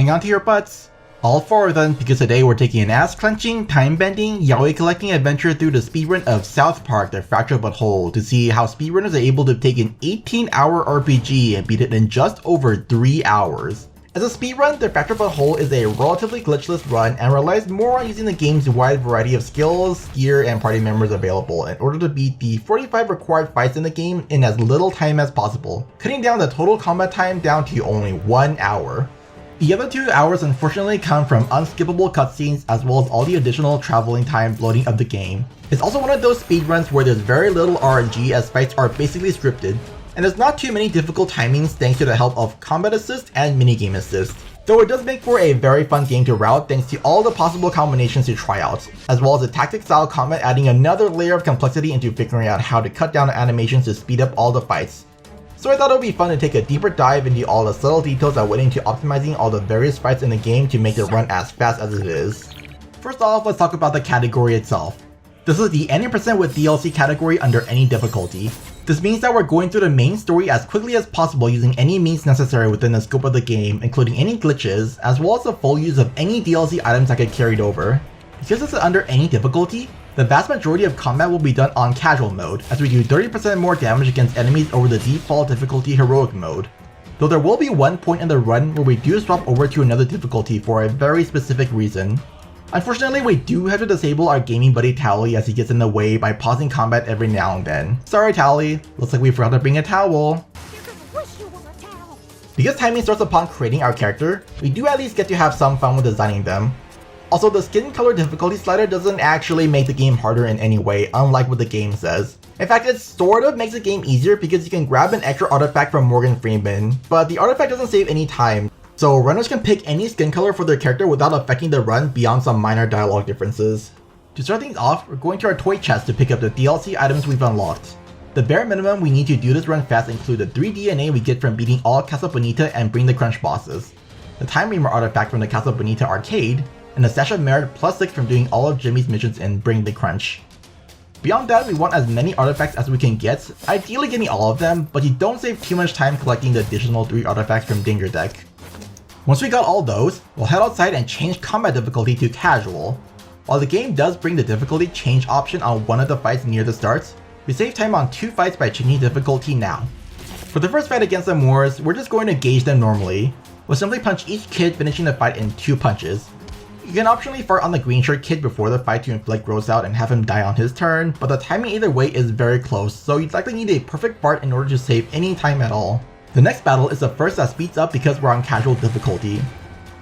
hang on to your butts. All four of them, because today we're taking an ass-clenching, time-bending, yaoi-collecting adventure through the speedrun of South Park: The Fractured But Whole to see how speedrunners are able to take an 18-hour RPG and beat it in just over 3 hours. As a speedrun, The Fractured But Whole is a relatively glitchless run and relies more on using the game's wide variety of skills, gear, and party members available in order to beat the 45 required fights in the game in as little time as possible, cutting down the total combat time down to only 1 hour. The other 2 hours unfortunately come from unskippable cutscenes as well as all the additional traveling time loading of the game. It's also one of those speedruns where there's very little RNG as fights are basically scripted, and there's not too many difficult timings thanks to the help of combat assist and minigame assist. Though it does make for a very fun game to route thanks to all the possible combinations to try out, as well as the tactic style combat adding another layer of complexity into figuring out how to cut down the animations to speed up all the fights. So I thought it would be fun to take a deeper dive into all the subtle details that went into optimizing all the various fights in the game to make it run as fast as it is. First off, let's talk about the category itself. This is the any percent with DLC category under any difficulty. This means that we're going through the main story as quickly as possible using any means necessary within the scope of the game, including any glitches, as well as the full use of any DLC items that get carried over. Because this is under any difficulty, the vast majority of combat will be done on casual mode, as we do 30% more damage against enemies over the default difficulty heroic mode. Though there will be one point in the run where we do swap over to another difficulty for a very specific reason. Unfortunately, we do have to disable our gaming buddy Tally as he gets in the way by pausing combat every now and then. Sorry Tally, looks like we forgot to bring a towel. Because timing starts upon creating our character, we do at least get to have some fun with designing them. Also, the skin color difficulty slider doesn't actually make the game harder in any way, unlike what the game says. In fact, it sort of makes the game easier because you can grab an extra artifact from Morgan Freeman, but the artifact doesn't save any time, so runners can pick any skin color for their character without affecting the run beyond some minor dialogue differences. To start things off, we're going to our toy chest to pick up the DLC items we've unlocked. The bare minimum we need to do this run fast include the 3 DNA we get from beating all Qazplm and Bring the Crunch bosses, the Time Reamer artifact from the Qazplm arcade, and the Stash of Merit +6 from doing all of Jimmy's missions in Bring the Crunch. Beyond that, we want as many artifacts as we can get, ideally getting all of them, but you don't save too much time collecting the additional 3 artifacts from Danger Deck. Once we got all those, we'll head outside and change combat difficulty to casual. While the game does bring the difficulty change option on one of the fights near the start, we save time on 2 fights by changing difficulty now. For the first fight against the Moors, we're just going to gauge them normally. We'll simply punch each kid, finishing the fight in 2 punches. You can optionally fart on the green shirt kid before the fight to inflict gross out and have him die on his turn, but the timing either way is very close, so you'd likely need a perfect fart in order to save any time at all. The next battle is the first that speeds up because we're on casual difficulty.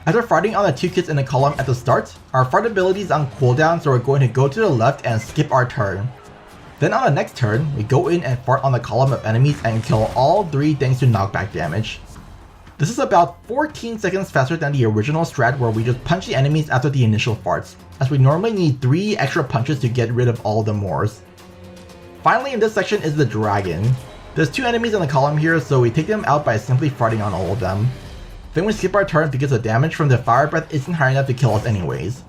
After farting on the 2 kids in the column at the start, our fart ability is on cooldown, so we're going to go to the left and skip our turn. Then on the next turn, we go in and fart on the column of enemies and kill all 3 thanks to knockback damage. This is about 14 seconds faster than the original strat where we just punch the enemies after the initial farts, as we normally need 3 extra punches to get rid of all the Moors. Finally in this section is the dragon. There's 2 enemies in the column here, so we take them out by simply farting on all of them. Then we skip our turn because the damage from the fire breath isn't high enough to kill us anyways.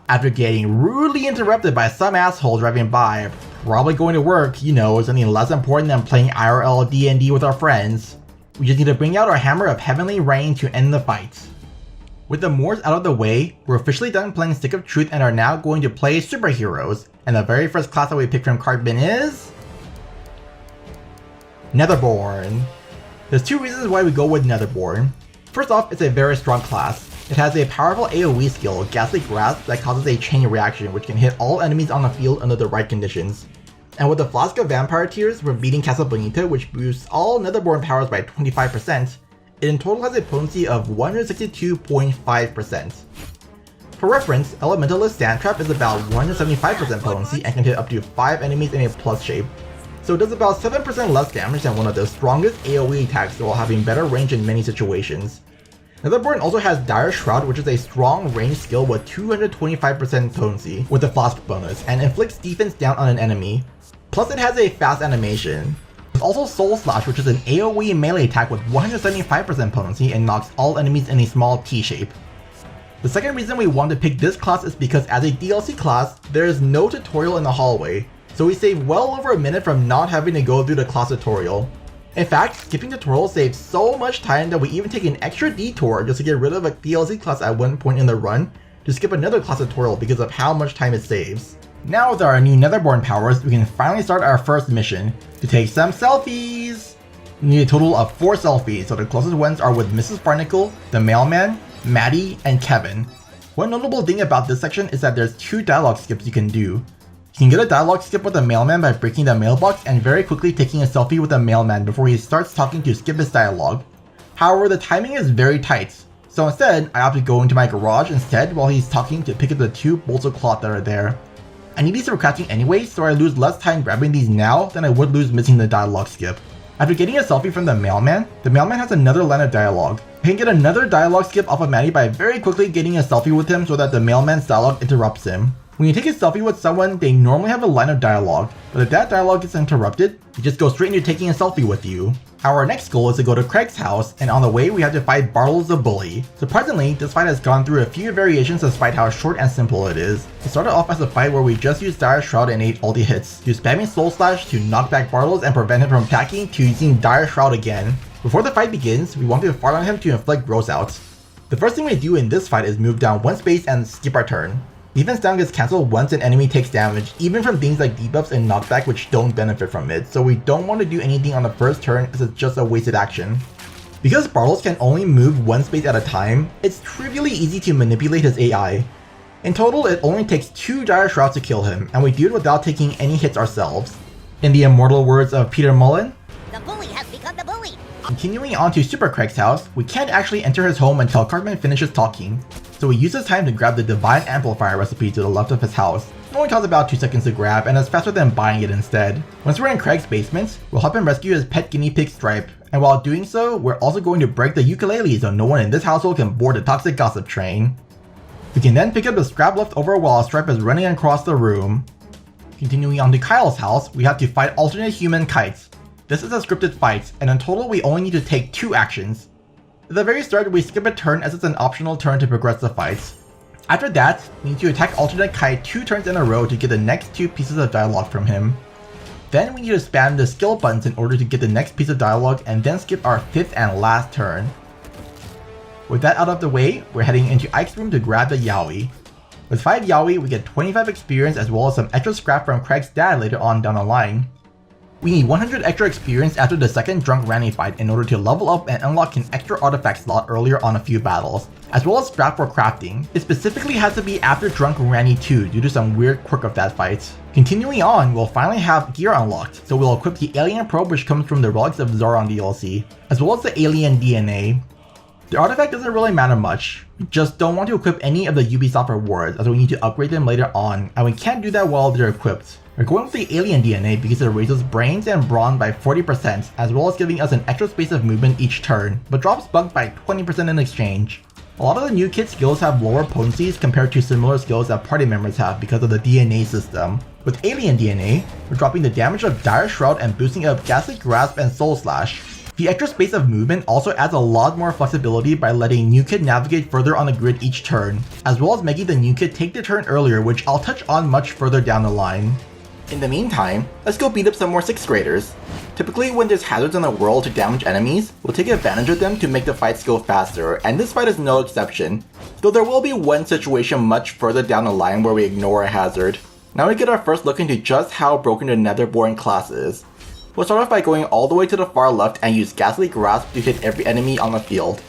After getting rudely interrupted by some asshole driving by, probably going to work, you know, something less important than playing IRL D&D with our friends, we just need to bring out our Hammer of Heavenly Rain to end the fight. With the Moors out of the way, we're officially done playing Stick of Truth and are now going to play Superheroes, and the very first class that we pick from card bin is Netherborn. There's 2 reasons why we go with Netherborn. First off, it's a very strong class. It has a powerful AoE skill, Ghastly Grasp, that causes a chain reaction which can hit all enemies on the field under the right conditions. And with the Flask of Vampire Tears from beating Qazplm, which boosts all Netherborn powers by 25%, it in total has a potency of 162.5%. For reference, Elementalist Sandtrap is about 175% potency and can hit up to 5 enemies in a plus shape, so it does about 7% less damage than one of the strongest AoE attacks while having better range in many situations. Netherborn also has Dire Shroud, which is a strong range skill with 225% potency with the Flask bonus, and inflicts defense down on an enemy. Plus it has a fast animation. There's also Soul Slash, which is an AoE melee attack with 175% potency and knocks all enemies in a small T shape. The second reason we want to pick this class is because as a DLC class, there is no tutorial in the hallway, so we save well over a minute from not having to go through the class tutorial. In fact, skipping tutorials saves so much time that we even take an extra detour just to get rid of a DLC class at one point in the run to skip another class tutorial because of how much time it saves. Now with our new Netherborn powers, we can finally start our first mission to take some selfies! We need a total of 4 selfies, so the closest ones are with Mrs. Barnacle, the Mailman, Maddie, and Kevin. One notable thing about this section is that there's 2 dialogue skips you can do. You can get a dialogue skip with the Mailman by breaking the mailbox and very quickly taking a selfie with the Mailman before he starts talking to skip his dialogue. However, the timing is very tight, so instead, I opt to go into my garage instead while he's talking to pick up the 2 bolts of cloth that are there. I need these for crafting anyway, so I lose less time grabbing these now than I would lose missing the dialogue skip. After getting a selfie from the Mailman has another line of dialogue. I can get another dialogue skip off of Maddie by very quickly getting a selfie with him so that the Mailman's dialogue interrupts him. When you take a selfie with someone, they normally have a line of dialogue, but if that dialogue gets interrupted, you just go straight into taking a selfie with you. Our next goal is to go to Craig's house, and on the way we have to fight Bartles the Bully. Surprisingly, this fight has gone through a few variations despite how short and simple it is. It started off as a fight where we just used Dire Shroud and 8 ulti hits, to spamming Soul Slash to knock back Bartles and prevent him from attacking, to using Dire Shroud again. Before the fight begins, we want to fart on him to inflict gross outs. The first thing we do in this fight is move down 1 space and skip our turn. Defense down gets cancelled once an enemy takes damage, even from things like debuffs and knockback which don't benefit from it, so we don't want to do anything on the first turn as it's just a wasted action. Because Bartles can only move 1 space at a time, it's trivially easy to manipulate his AI. In total, it only takes 2 Dire Shrouds to kill him, and we do it without taking any hits ourselves. In the immortal words of Peter Mullen, "The bully has become the bully." Continuing on to Super Craig's house, we can't actually enter his home until Qazplm finishes talking, so we use this time to grab the Divine Amplifier recipe to the left of his house. It only takes about 2 seconds to grab and is faster than buying it instead. Once we're in Craig's basement, we'll help him rescue his pet guinea pig Stripe, and while doing so, we're also going to break the ukulele so no one in this household can board the toxic gossip train. We can then pick up the scrap left over while Stripe is running across the room. Continuing on to Kyle's house, we have to fight alternate human kites. This is a scripted fight, and in total we only need to take 2 actions. At the very start, we skip a turn as it's an optional turn to progress the fight. After that, we need to attack alternate kite 2 turns in a row to get the next 2 pieces of dialogue from him. Then we need to spam the skill buttons in order to get the next piece of dialogue and then skip our 5th and last turn. With that out of the way, we're heading into Ike's room to grab the Yowie. With 5 Yowie, we get 25 experience as well as some extra scrap from Craig's dad later on down the line. We need 100 extra experience after the second Drunk Ranny fight in order to level up and unlock an extra artifact slot earlier on a few battles, as well as scrap for crafting. It specifically has to be after Drunk Ranny 2 due to some weird quirk of that fight. Continuing on, we'll finally have gear unlocked, so we'll equip the Alien Probe which comes from the Relics of Zoron DLC, as well as the Alien DNA. The artifact doesn't really matter much, we just don't want to equip any of the Ubisoft rewards as we need to upgrade them later on, and we can't do that while they're equipped. We're going with the Alien DNA because it raises brains and brawn by 40%, as well as giving us an extra space of movement each turn, but drops bug by 20% in exchange. A lot of the new kit skills have lower potencies compared to similar skills that party members have because of the DNA system. With Alien DNA, we're dropping the damage of Dire Shroud and boosting up Ghastly Grasp and Soul Slash. The extra space of movement also adds a lot more flexibility by letting new kid navigate further on the grid each turn, as well as making the new kid take the turn earlier, which I'll touch on much further down the line. In the meantime, let's go beat up some more 6th graders. Typically when there's hazards in the world to damage enemies, we'll take advantage of them to make the fights go faster, and this fight is no exception, though there will be one situation much further down the line where we ignore a hazard. Now we get our first look into just how broken the Netherborn class is. We'll start off by going all the way to the far left and use Ghastly Grasp to hit every enemy on the field.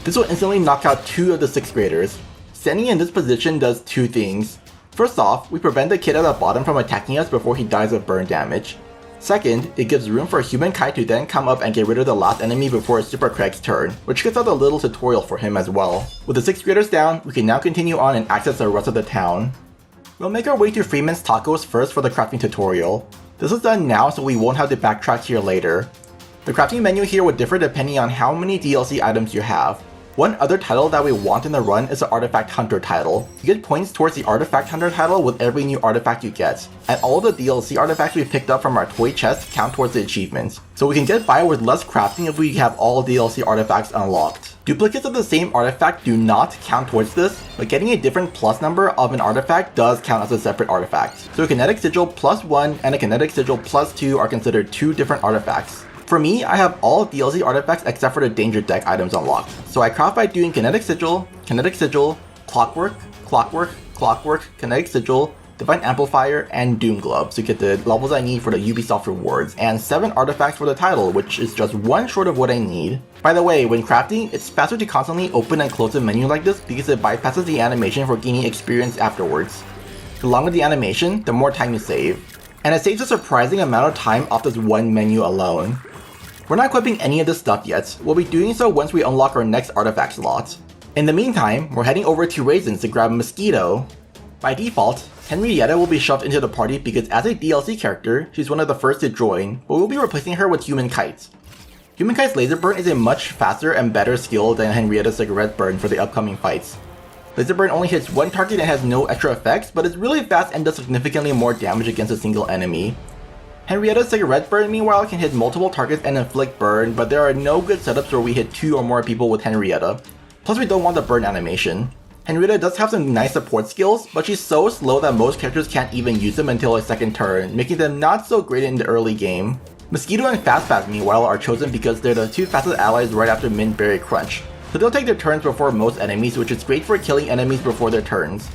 This will instantly knock out 2 of the 6th graders. Standing in this position does 2 things. First off, we prevent the kid at the bottom from attacking us before he dies of burn damage. Second, it gives room for Human Kite to then come up and get rid of the last enemy before it's Super Craig's turn, which gets out a little tutorial for him as well. With the 6th graders down, we can now continue on and access the rest of the town. We'll make our way to Freeman's Tacos first for the crafting tutorial. This is done now so we won't have to backtrack here later. The crafting menu here would differ depending on how many DLC items you have. One other title that we want in the run is the Artifact Hunter title. You get points towards the Artifact Hunter title with every new artifact you get, and all of the DLC artifacts we picked up from our toy chest count towards the achievements, so we can get by with less crafting if we have all DLC artifacts unlocked. Duplicates of the same artifact do not count towards this, but getting a different plus number of an artifact does count as a separate artifact. So a Kinetic Sigil +1 and a Kinetic Sigil +2 are considered 2 different artifacts. For me, I have all DLC artifacts except for the danger deck items unlocked. So I craft by doing Kinetic Sigil, Clockwork, Kinetic Sigil, Divine Amplifier, and Doom Glove to get the levels I need for the Ubisoft rewards, and 7 artifacts for the title, which is just 1 short of what I need. By the way, when crafting, it's faster to constantly open and close a menu like this because it bypasses the animation for gaining experience afterwards. The longer the animation, the more time you save. And it saves a surprising amount of time off this one menu alone. We're not equipping any of this stuff yet, we'll be doing so once we unlock our next artifact slot. In the meantime, we're heading over to Raisins to grab Mosquito. By default, Henrietta will be shoved into the party because as a DLC character, she's one of the first to join, but we'll be replacing her with Human Kite. Human Kite's Laser Burn is a much faster and better skill than Henrietta's Cigarette Burn for the upcoming fights. Laser Burn only hits one target and has no extra effects, but it's really fast and does significantly more damage against a single enemy. Henrietta's Cigarette Burn, meanwhile, can hit multiple targets and inflict burn, but there are no good setups where we hit 2 or more people with Henrietta. Plus we don't want the burn animation. Henrietta does have some nice support skills, but she's so slow that most characters can't even use them until a second turn, making them not so great in the early game. Mosquito and Fast Pass, meanwhile, are chosen because they're the 2 fastest allies right after Mint Berry Crunch, so they'll take their turns before most enemies, which is great for killing enemies before their turns.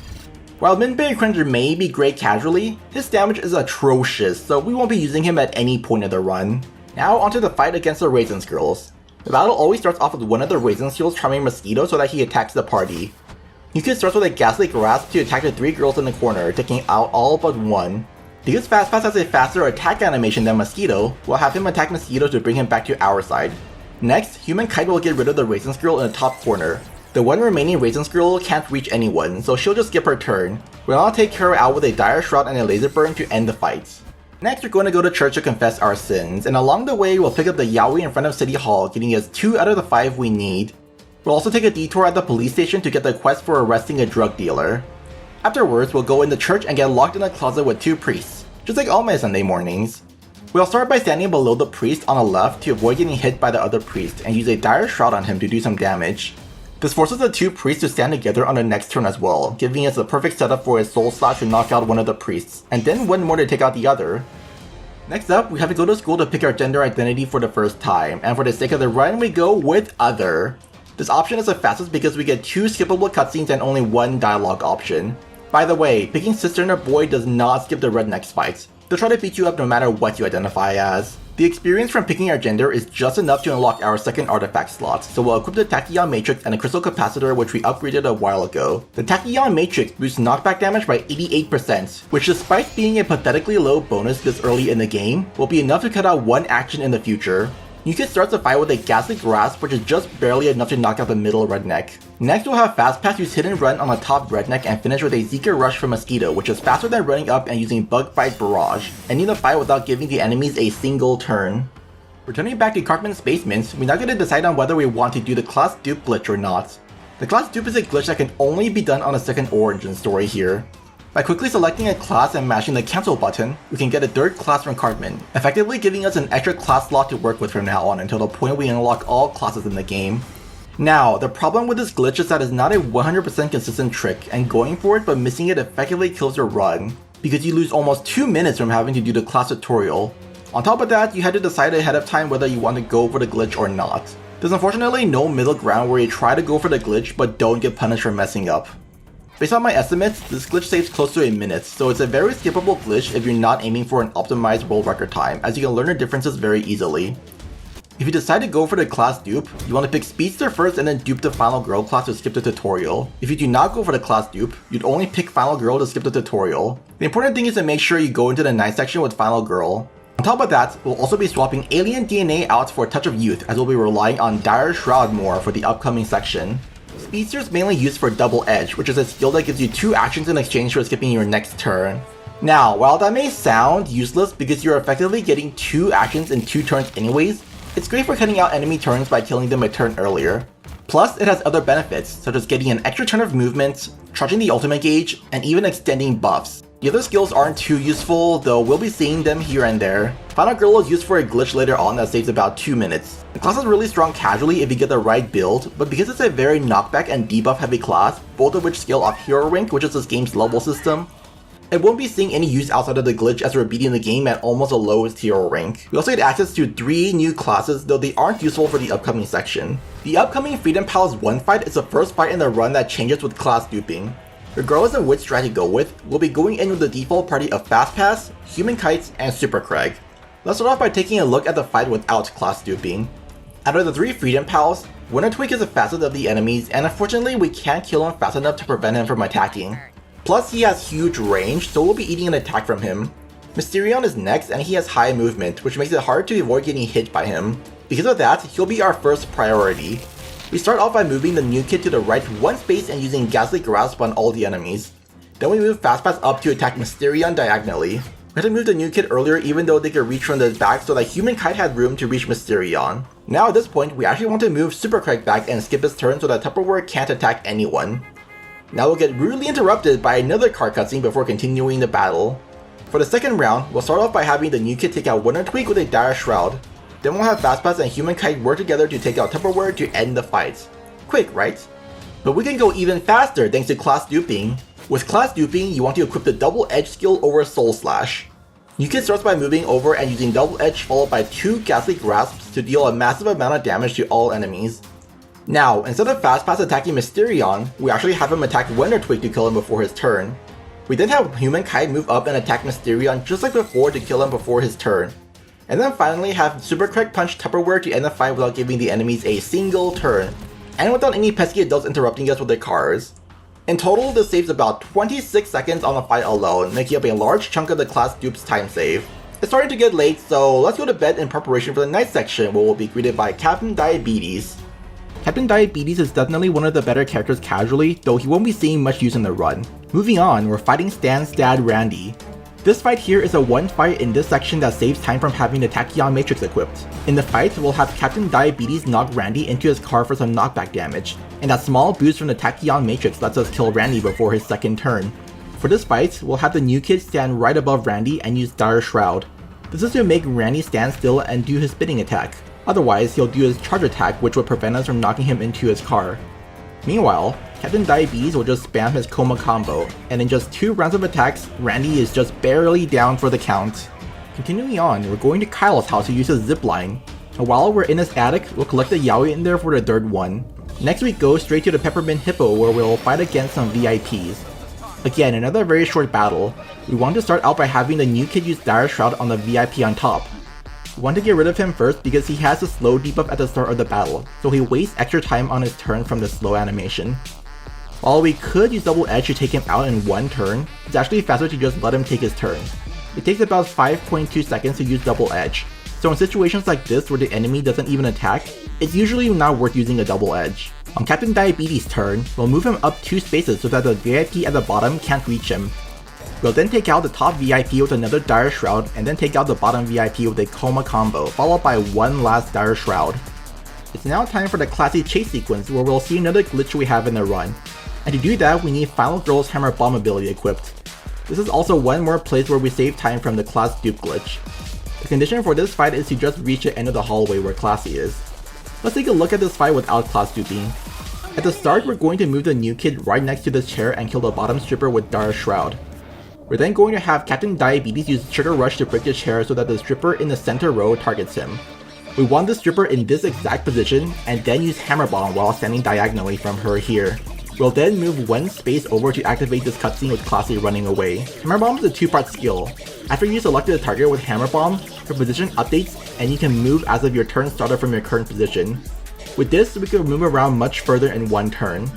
While Mint Berry Crunch may be great casually, his damage is atrocious, so we won't be using him at any point of the run. Now onto the fight against the Raisins girls. The battle always starts off with one of the Raisins girls charming Mosquito so that he attacks the party. Yuka starts with a Ghastly Grasp to attack the 3 girls in the corner, taking out all but one. Because Fast Pass has a faster attack animation than Mosquito, we'll have him attack Mosquito to bring him back to our side. Next, Human Kite will get rid of the Raisins girl in the top corner. The one remaining Raisins girl can't reach anyone, so she'll just skip her turn. We'll now take her out with a Dire Shroud and a Laser Burn to end the fight. Next, we're going to go to church to confess our sins, and along the way we'll pick up the Yaoi in front of City Hall, getting us 2 out of the 5 we need. We'll also take a detour at the police station to get the quest for arresting a drug dealer. Afterwards, we'll go in the church and get locked in a closet with 2 priests, just like all my Sunday mornings. We'll start by standing below the priest on the left to avoid getting hit by the other priest and use a Dire Shroud on him to do some damage. This forces the 2 priests to stand together on the next turn as well, giving us the perfect setup for a Soul Slash to knock out one of the priests, and then one more to take out the other. Next up, we have to go to school to pick our gender identity for the first time, and for the sake of the run, we go with Other. This option is the fastest because we get 2 skippable cutscenes and only 1 dialogue option. By the way, picking Sister or Boy does not skip the rednecks fights. They'll try to beat you up no matter what you identify as. The experience from picking our gender is just enough to unlock our second artifact slot, so we'll equip the Tachyon Matrix and the Crystal Capacitor which we upgraded a while ago. The Tachyon Matrix boosts knockback damage by 88%, which despite being a pathetically low bonus this early in the game, will be enough to cut out 1 action in the future. Yuka starts the fight with a Ghastly Grasp, which is just barely enough to knock out the middle redneck. Next we'll have Fast Pass use Hit and Run on the top redneck and finish with a Zika Rush from Mosquito, which is faster than running up and using Bug Bite Barrage, ending the fight without giving the enemies a single turn. Returning back to Cartman's basement, we're now going to decide on whether we want to do the class dupe glitch or not. The class dupe is a glitch that can only be done on a second origin story here. By quickly selecting a class and mashing the cancel button, we can get a 3rd class from Cartman, effectively giving us an extra class slot to work with from now on until the point we unlock all classes in the game. Now, the problem with this glitch is that it's not a 100% consistent trick, and going for it but missing it effectively kills your run, because you lose almost 2 minutes from having to do the class tutorial. On top of that, you had to decide ahead of time whether you want to go for the glitch or not. There's unfortunately no middle ground where you try to go for the glitch but don't get punished for messing up. Based on my estimates, this glitch saves close to a minute, so it's a very skippable glitch if you're not aiming for an optimized world record time, as you can learn the differences very easily. If you decide to go for the class dupe, you want to pick Speedster first and then dupe the Final Girl class to skip the tutorial. If you do not go for the class dupe, you'd only pick Final Girl to skip the tutorial. The important thing is to make sure you go into the night section with Final Girl. On top of that, we'll also be swapping Alien DNA out for Touch of Youth, as we'll be relying on Dire Shroud more for the upcoming section. Speedster is mainly used for Double Edge, which is a skill that gives you 2 actions in exchange for skipping your next turn. Now, while that may sound useless because you're effectively getting 2 actions in 2 turns anyways, it's great for cutting out enemy turns by killing them a turn earlier. Plus, it has other benefits, such as getting an extra turn of movement, charging the ultimate gauge, and even extending buffs. The other skills aren't too useful, though we'll be seeing them here and there. Final Girl is used for a glitch later on that saves about 2 minutes. The class is really strong casually if you get the right build, but because it's a very knockback and debuff heavy class, both of which scale off hero rank, which is this game's level system, It won't be seeing any use outside of the glitch as we're beating the game at almost the lowest hero rank. We also get access to 3 new classes, though they aren't useful for the upcoming section. The upcoming Freedom Pals 1 fight is the first fight in the run that changes with class duping. Regardless of which strat you go with, we'll be going in with the default party of Fast Pass, Human Kites, and Super Craig. Let's start off by taking a look at the fight without class duping. Out of the 3 Freedom Pals, Winter Tweak is the fastest of the enemies, and unfortunately we can't kill him fast enough to prevent him from attacking. Plus he has huge range, so we'll be eating an attack from him. Mysterion is next, and he has high movement, which makes it hard to avoid getting hit by him. Because of that, he'll be our first priority. We start off by moving the new kid to the right 1 space and using Ghastly Grasp on all the enemies. Then we move Fast Pass up to attack Mysterion diagonally. We had to move the new kid earlier even though they could reach from the back so that Human Kite had room to reach Mysterion. Now at this point, we actually want to move Super Craig back and skip his turn so that Tupperware can't attack anyone. Now we'll get rudely interrupted by another card cutscene before continuing the battle. For the second round, we'll start off by having the new kid take out Winter Tweak with a Dire Shroud. Then we'll have Fast Pass and Human Kite work together to take out Tupperware to end the fight. Quick, right? But we can go even faster thanks to class duping. With class duping, you want to equip the Double Edge skill over Soul Slash. New kid starts by moving over and using Double Edge followed by 2 Ghastly Grasps to deal a massive amount of damage to all enemies. Now, instead of Fast Pass attacking Mysterion, we actually have him attack Winter Tweak to kill him before his turn. We then have Human Kite move up and attack Mysterion just like before to kill him before his turn. And then finally have Super Craig punch Tupperware to end the fight without giving the enemies a single turn, and without any pesky adults interrupting us with their cars. In total, this saves about 26 seconds on the fight alone, making up a large chunk of the class dupe's time save. It's starting to get late, so let's go to bed in preparation for the night section where we'll be greeted by Captain Diabetes. Captain Diabetes is definitely one of the better characters casually, though he won't be seeing much use in the run. Moving on, we're fighting Stan's dad Randy. This fight here is a 1 fight in this section that saves time from having the Tachyon Matrix equipped. In the fight, we'll have Captain Diabetes knock Randy into his car for some knockback damage, and that small boost from the Tachyon Matrix lets us kill Randy before his second turn. For this fight, we'll have the new kid stand right above Randy and use Dire Shroud. This is to make Randy stand still and do his spinning attack. Otherwise, he'll do his charge attack, which would prevent us from knocking him into his car. Meanwhile, Captain Diabetes will just spam his Coma combo, and in just 2 rounds of attacks, Randy is just barely down for the count. Continuing on, we're going to Kyle's house to use his zipline. And while we're in his attic, we'll collect the Yaoi in there for the 3rd one. Next we go straight to the Peppermint Hippo where we'll fight against some VIPs. Again, another very short battle. We want to start out by having the new kid use Dire Shroud on the VIP on top. We want to get rid of him first because he has a slow debuff at the start of the battle, so he wastes extra time on his turn from the slow animation. While we could use Double Edge to take him out in 1 turn, it's actually faster to just let him take his turn. It takes about 5.2 seconds to use Double Edge, so in situations like this where the enemy doesn't even attack, it's usually not worth using a Double Edge. On Captain Diabetes' turn, we'll move him up 2 spaces so that the VIP at the bottom can't reach him. We'll then take out the top VIP with another Dire Shroud, and then take out the bottom VIP with a Coma combo, followed by 1 last Dire Shroud. It's now time for the classy chase sequence where we'll see another glitch we have in the run. And to do that, we need Final Girl's Hammer Bomb ability equipped. This is also one more place where we save time from the class dupe glitch. The condition for this fight is to just reach the end of the hallway where Classy is. Let's take a look at this fight without class duping. At the start, we're going to move the new kid right next to this chair and kill the bottom stripper with Dire Shroud. We're then going to have Captain Diabetes use Trigger Rush to break the chair so that the stripper in the center row targets him. We want the stripper in this exact position, and then use Hammer Bomb while standing diagonally from her here. We'll then move 1 space over to activate this cutscene with Classy running away. Hammer Bomb is a 2-part skill. After you select the target with Hammer Bomb, your position updates and you can move as if your turn started from your current position. With this, we can move around much further in 1 turn.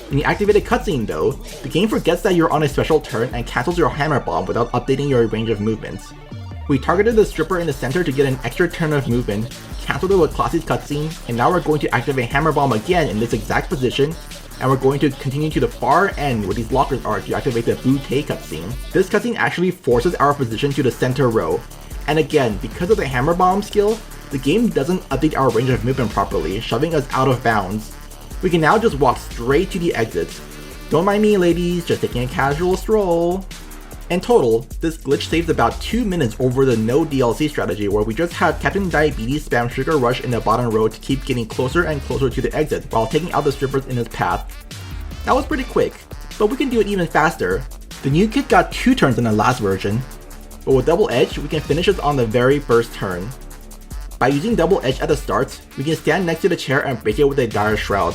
When you activate a cutscene though, the game forgets that you're on a special turn and cancels your Hammer Bomb without updating your range of movements. We targeted the stripper in the center to get an extra turn of movement, cancelled it with Classy's cutscene, and now we're going to activate Hammer Bomb again in this exact position, and we're going to continue to the far end where these lockers are to activate the Butte cutscene. This cutscene actually forces our position to the center row, and again, because of the Hammer Bomb skill, the game doesn't update our range of movement properly, shoving us out of bounds. We can now just walk straight to the exit. Don't mind me ladies, just taking a casual stroll. In total, this glitch saves about 2 minutes over the no DLC strategy where we just have Captain Diabetes spam Trigger Rush in the bottom row to keep getting closer and closer to the exit while taking out the strippers in his path. That was pretty quick, but we can do it even faster. The new kit got 2 turns in the last version, but with Double Edge, we can finish this on the very first turn. By using Double Edge at the start, we can stand next to the chair and break it with a Dire Shroud.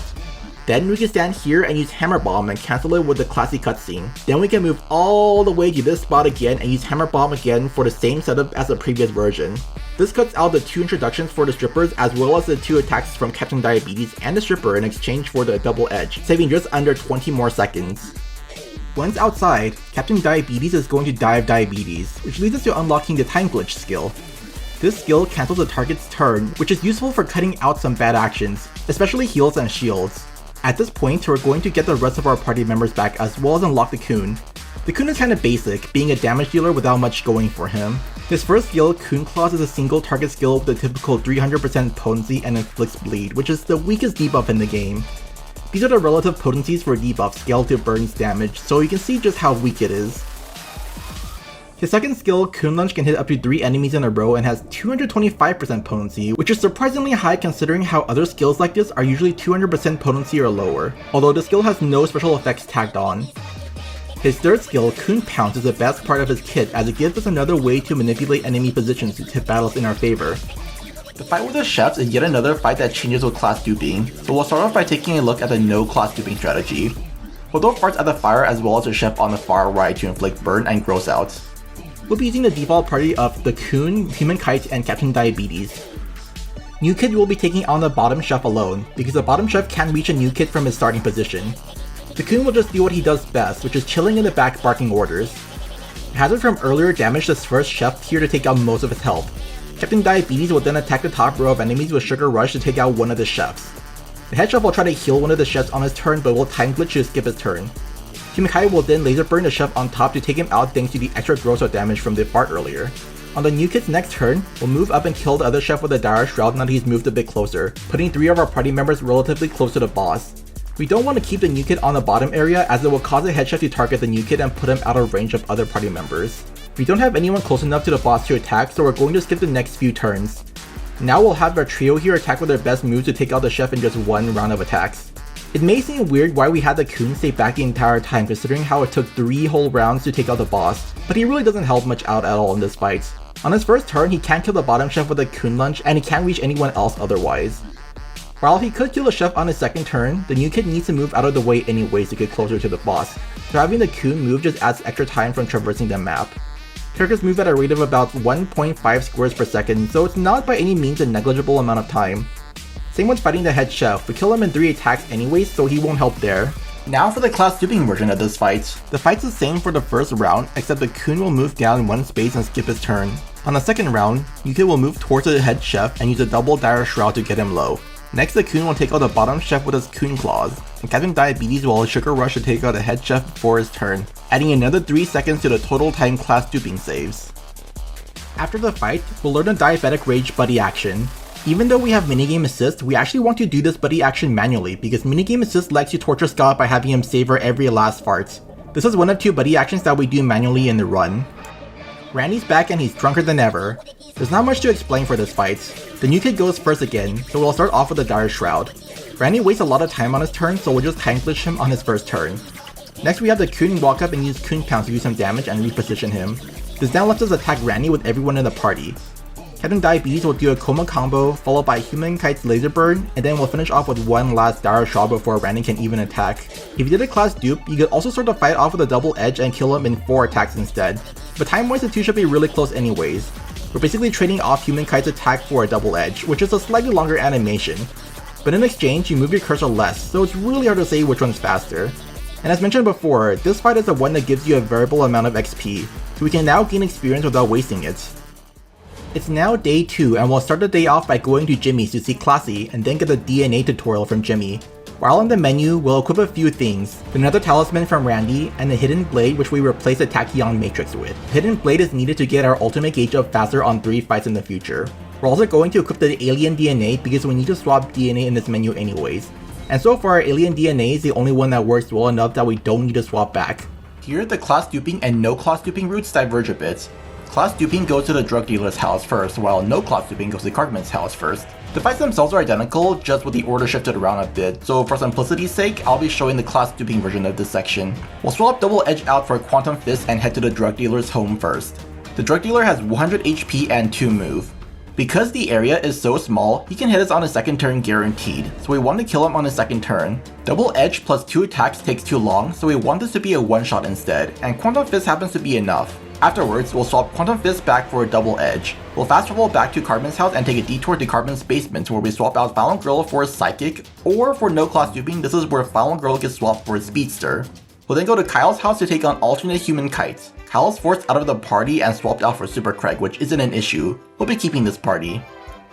Then we can stand here and use Hammer Bomb and cancel it with the classy cutscene. Then we can move all the way to this spot again and use Hammer Bomb again for the same setup as the previous version. This cuts out the 2 introductions for the strippers as well as the 2 attacks from Captain Diabetes and the stripper in exchange for the Double Edge, saving just under 20 more seconds. Once outside, Captain Diabetes is going to dive Diabetes, which leads us to unlocking the Time Glitch skill. This skill cancels the target's turn, which is useful for cutting out some bad actions, especially heals and shields. At this point, we're going to get the rest of our party members back as well as unlock the Kun. The Kun is kinda basic, being a damage dealer without much going for him. His first skill, Kun Claws, is a single target skill with the typical 300% potency and inflicts bleed, which is the weakest debuff in the game. These are the relative potencies for debuffs scaled to Burn's damage, so you can see just how weak it is. His second skill, Kun Lunge, can hit up to 3 enemies in a row and has 225% potency, which is surprisingly high considering how other skills like this are usually 200% potency or lower, although the skill has no special effects tagged on. His third skill, Kun Pounce, is the best part of his kit as it gives us another way to manipulate enemy positions to tip battles in our favor. The fight with the chefs is yet another fight that changes with class duping, so we'll start off by taking a look at the no class duping strategy. We'll throw farts at the fire as well as the chef on the far right to inflict burn and gross out. We'll be using the default party of the Kun, Human Kite, and Captain Diabetes. New Kid will be taking on the bottom chef alone, because the bottom chef can't reach a new kid from his starting position. The Kun will just do what he does best, which is chilling in the back barking orders. Hazard from earlier damaged this first chef here to take out most of his health. Captain Diabetes will then attack the top row of enemies with Sugar Rush to take out one of the chefs. The head chef will try to heal one of the chefs on his turn but will time glitch to skip his turn. Human will then laser burn the chef on top to take him out thanks to the extra gross out damage from the fart earlier. On the new kid's next turn, we'll move up and kill the other chef with a Dire Shroud now that he's moved a bit closer, putting 3 of our party members relatively close to the boss. We don't want to keep the new kid on the bottom area as it will cause the head chef to target the new kid and put him out of range of other party members. We don't have anyone close enough to the boss to attack, so we're going to skip the next few turns. Now we'll have our trio here attack with their best moves to take out the chef in just 1 round of attacks. It may seem weird why we had the Kun stay back the entire time considering how it took 3 whole rounds to take out the boss, but he really doesn't help much out at all in this fight. On his first turn, he can't kill the bottom chef with a Kun Lunge and he can't reach anyone else otherwise. While he could kill the chef on his second turn, the new kid needs to move out of the way anyways to get closer to the boss, so having the Kun move just adds extra time from traversing the map. Characters move at a rate of about 1.5 squares per second, so it's not by any means a negligible amount of time. Same with fighting the head chef, we kill him in 3 attacks anyways, so he won't help there. Now for the class duping version of this fight. The fight's the same for the first round, except the Kun will move down 1 space and skip his turn. On the second round, Yuki will move towards the head chef and use a double Dire Shroud to get him low. Next, the Kun will take out the bottom chef with his Kun Claws, and Captain Diabetes will Sugar Rush to take out the head chef before his turn, adding another 3 seconds to the total time class duping saves. After the fight, we'll learn the Diabetic Rage buddy action. Even though we have minigame assist, we actually want to do this buddy action manually because minigame assist lets you torture Scott by having him savor every last fart. This is one of 2 buddy actions that we do manually in the run. Randy's back and he's drunker than ever. There's not much to explain for this fight. The new kid goes first again, so we'll start off with the Dire Shroud. Randy wastes a lot of time on his turn, so we'll just time glitch him on his first turn. Next we have the Kun walk up and use Kun Pounce to do some damage and reposition him. This now lets us attack Randy with everyone in the party. Captain Diabetes will do a Coma combo, followed by Human Kite's Laser Burn, and then we'll finish off with 1 last Dire Shroud before Randy can even attack. If you did a class dupe, you could also start the fight off with a double edge and kill him in 4 attacks instead. But time-wise the 2 should be really close anyways. We're basically trading off Human Kite's attack for a double edge, which is a slightly longer animation. But in exchange, you move your cursor less, so it's really hard to say which one's faster. And as mentioned before, this fight is the one that gives you a variable amount of XP, so we can now gain experience without wasting it. It's now day 2 and we'll start the day off by going to Jimmy's to see Classy and then get the DNA tutorial from Jimmy. While on the menu, we'll equip a few things, another talisman from Randy, and the Hidden Blade which we replace the Tachyon Matrix with. The Hidden Blade is needed to get our ultimate gauge up faster on 3 fights in the future. We're also going to equip the Alien DNA because we need to swap DNA in this menu anyways. And so far, Alien DNA is the only one that works well enough that we don't need to swap back. Here, the class duping and no class duping routes diverge a bit. Class duping goes to the drug dealer's house first, while no class duping goes to Cartman's house first. The fights themselves are identical, just with the order shifted around a bit, so for simplicity's sake, I'll be showing the class duping version of this section. We'll swap Double Edge out for Quantum Fist and head to the drug dealer's home first. The drug dealer has 100 HP and 2 move. Because the area is so small, he can hit us on his second turn guaranteed, so we want to kill him on his second turn. Double Edge plus 2 attacks takes too long, so we want this to be a one-shot instead, and Quantum Fist happens to be enough. Afterwards, we'll swap Quantum Fist back for a Double Edge. We'll fast travel back to Carbon's house and take a detour to Carbon's basement where we swap out Violent Girl for a Psychic, or for no class duping, this is where Violent Girl gets swapped for a Speedster. We'll then go to Kyle's house to take on alternate human kites. Kyle is forced out of the party and swapped out for Super Craig, which isn't an issue. We'll be keeping this party.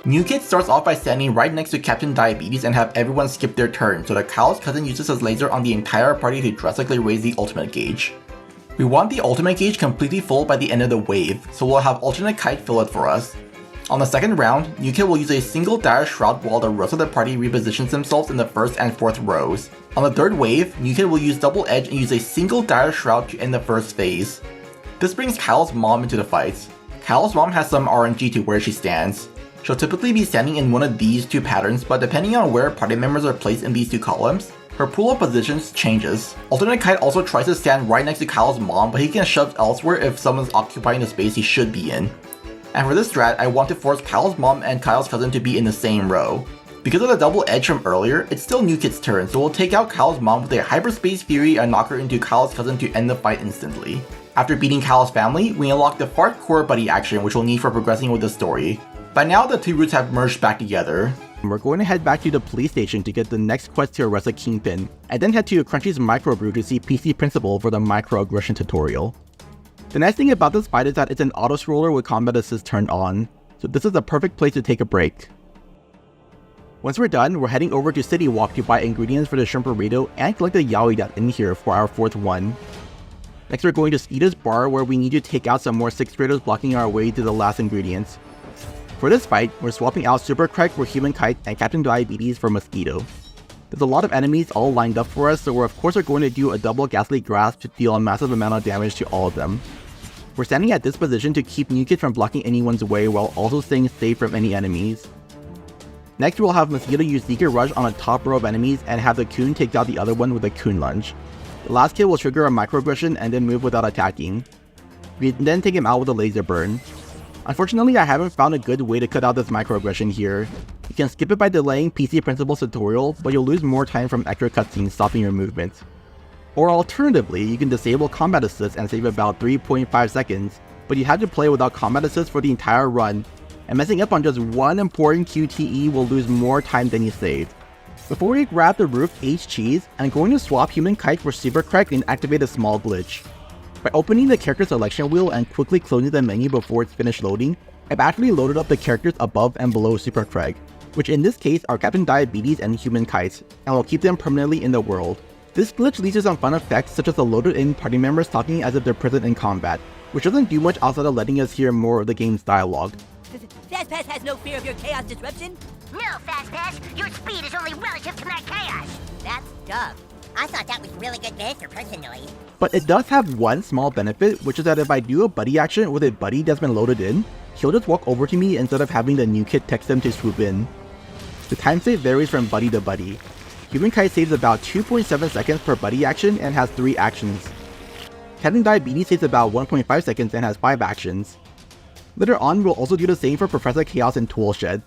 New Kid starts off by standing right next to Captain Diabetes and have everyone skip their turn so that Kyle's cousin uses his laser on the entire party to drastically raise the ultimate gauge. We want the ultimate gauge completely full by the end of the wave, so we'll have alternate kite fill it for us. On the second round, New Kid will use a single dire shroud while the rest of the party repositions themselves in the first and fourth rows. On the third wave, New Kid will use Double Edge and use a single dire shroud to end the first phase. This brings Kyle's mom into the fight. Kyle's mom has some RNG to where she stands. She'll typically be standing in one of these two patterns, but depending on where party members are placed in these two columns, her pool of positions changes. Alternate Kite also tries to stand right next to Kyle's mom, but he can shove elsewhere if someone's occupying the space he should be in. And for this strat, I want to force Kyle's mom and Kyle's cousin to be in the same row. Because of the double edge from earlier, it's still New Kid's turn, so we'll take out Kyle's mom with a Hyperspace Fury and knock her into Kyle's cousin to end the fight instantly. After beating Kyle's family, we unlock the Fart Core Buddy action, which we'll need for progressing with the story. By now, the two routes have merged back together. We're going to head back to the police station to get the next quest to arrest a Kingpin, and then head to Crunchy's Microbrew to see PC Principal for the microaggression tutorial. The nice thing about this fight is that it's an auto-scroller with combat assist turned on, so this is the perfect place to take a break. Once we're done, we're heading over to City Walk to buy ingredients for the shrimp burrito and collect the yaoi that's in here for our fourth one. Next we're going to Skeeta's bar where we need to take out some more 6th graders blocking our way to the last ingredients. For this fight, we're swapping out Super Craig for Human Kite and Captain Diabetes for Mosquito. There's a lot of enemies all lined up for us, so we're of course going to do a double Ghastly Grasp to deal a massive amount of damage to all of them. We're standing at this position to keep New Kid from blocking anyone's way while also staying safe from any enemies. Next we'll have Mosquito use Seeker Rush on a top row of enemies and have the Coon take out the other one with a Coon Lunge. The last kill will trigger a microaggression and then move without attacking. We then take him out with a laser burn. Unfortunately, I haven't found a good way to cut out this microaggression here. You can skip it by delaying PC Principal's tutorial, but you'll lose more time from extra cutscenes stopping your movement. Or alternatively, you can disable combat assist and save about 3.5 seconds, but you have to play without combat assist for the entire run, and messing up on just one important QTE will lose more time than you saved. Before we grab the roof H cheese, I'm going to swap Human Kite for Super Craig and activate a small glitch. By opening the character selection wheel and quickly closing the menu before it's finished loading, I've actually loaded up the characters above and below Super Craig, which in this case are Captain Diabetes and Human Kites, and will keep them permanently in the world. This glitch leads to some fun effects such as the loaded in party members talking as if they're present in combat, which doesn't do much outside of letting us hear more of the game's dialogue. FastPass has no fear of your chaos disruption? No, FastPass. Your speed is only relative to that chaos. That's dumb. I thought that was really good banter, personally. But it does have one small benefit, which is that if I do a buddy action with a buddy that's been loaded in, he'll just walk over to me instead of having the New Kid text them to swoop in. The time save varies from buddy to buddy. Human Kite saves about 2.7 seconds per buddy action and has 3 actions. Captain Diabetes saves about 1.5 seconds and has 5 actions. Later on, we'll also do the same for Professor Chaos and Toolshed.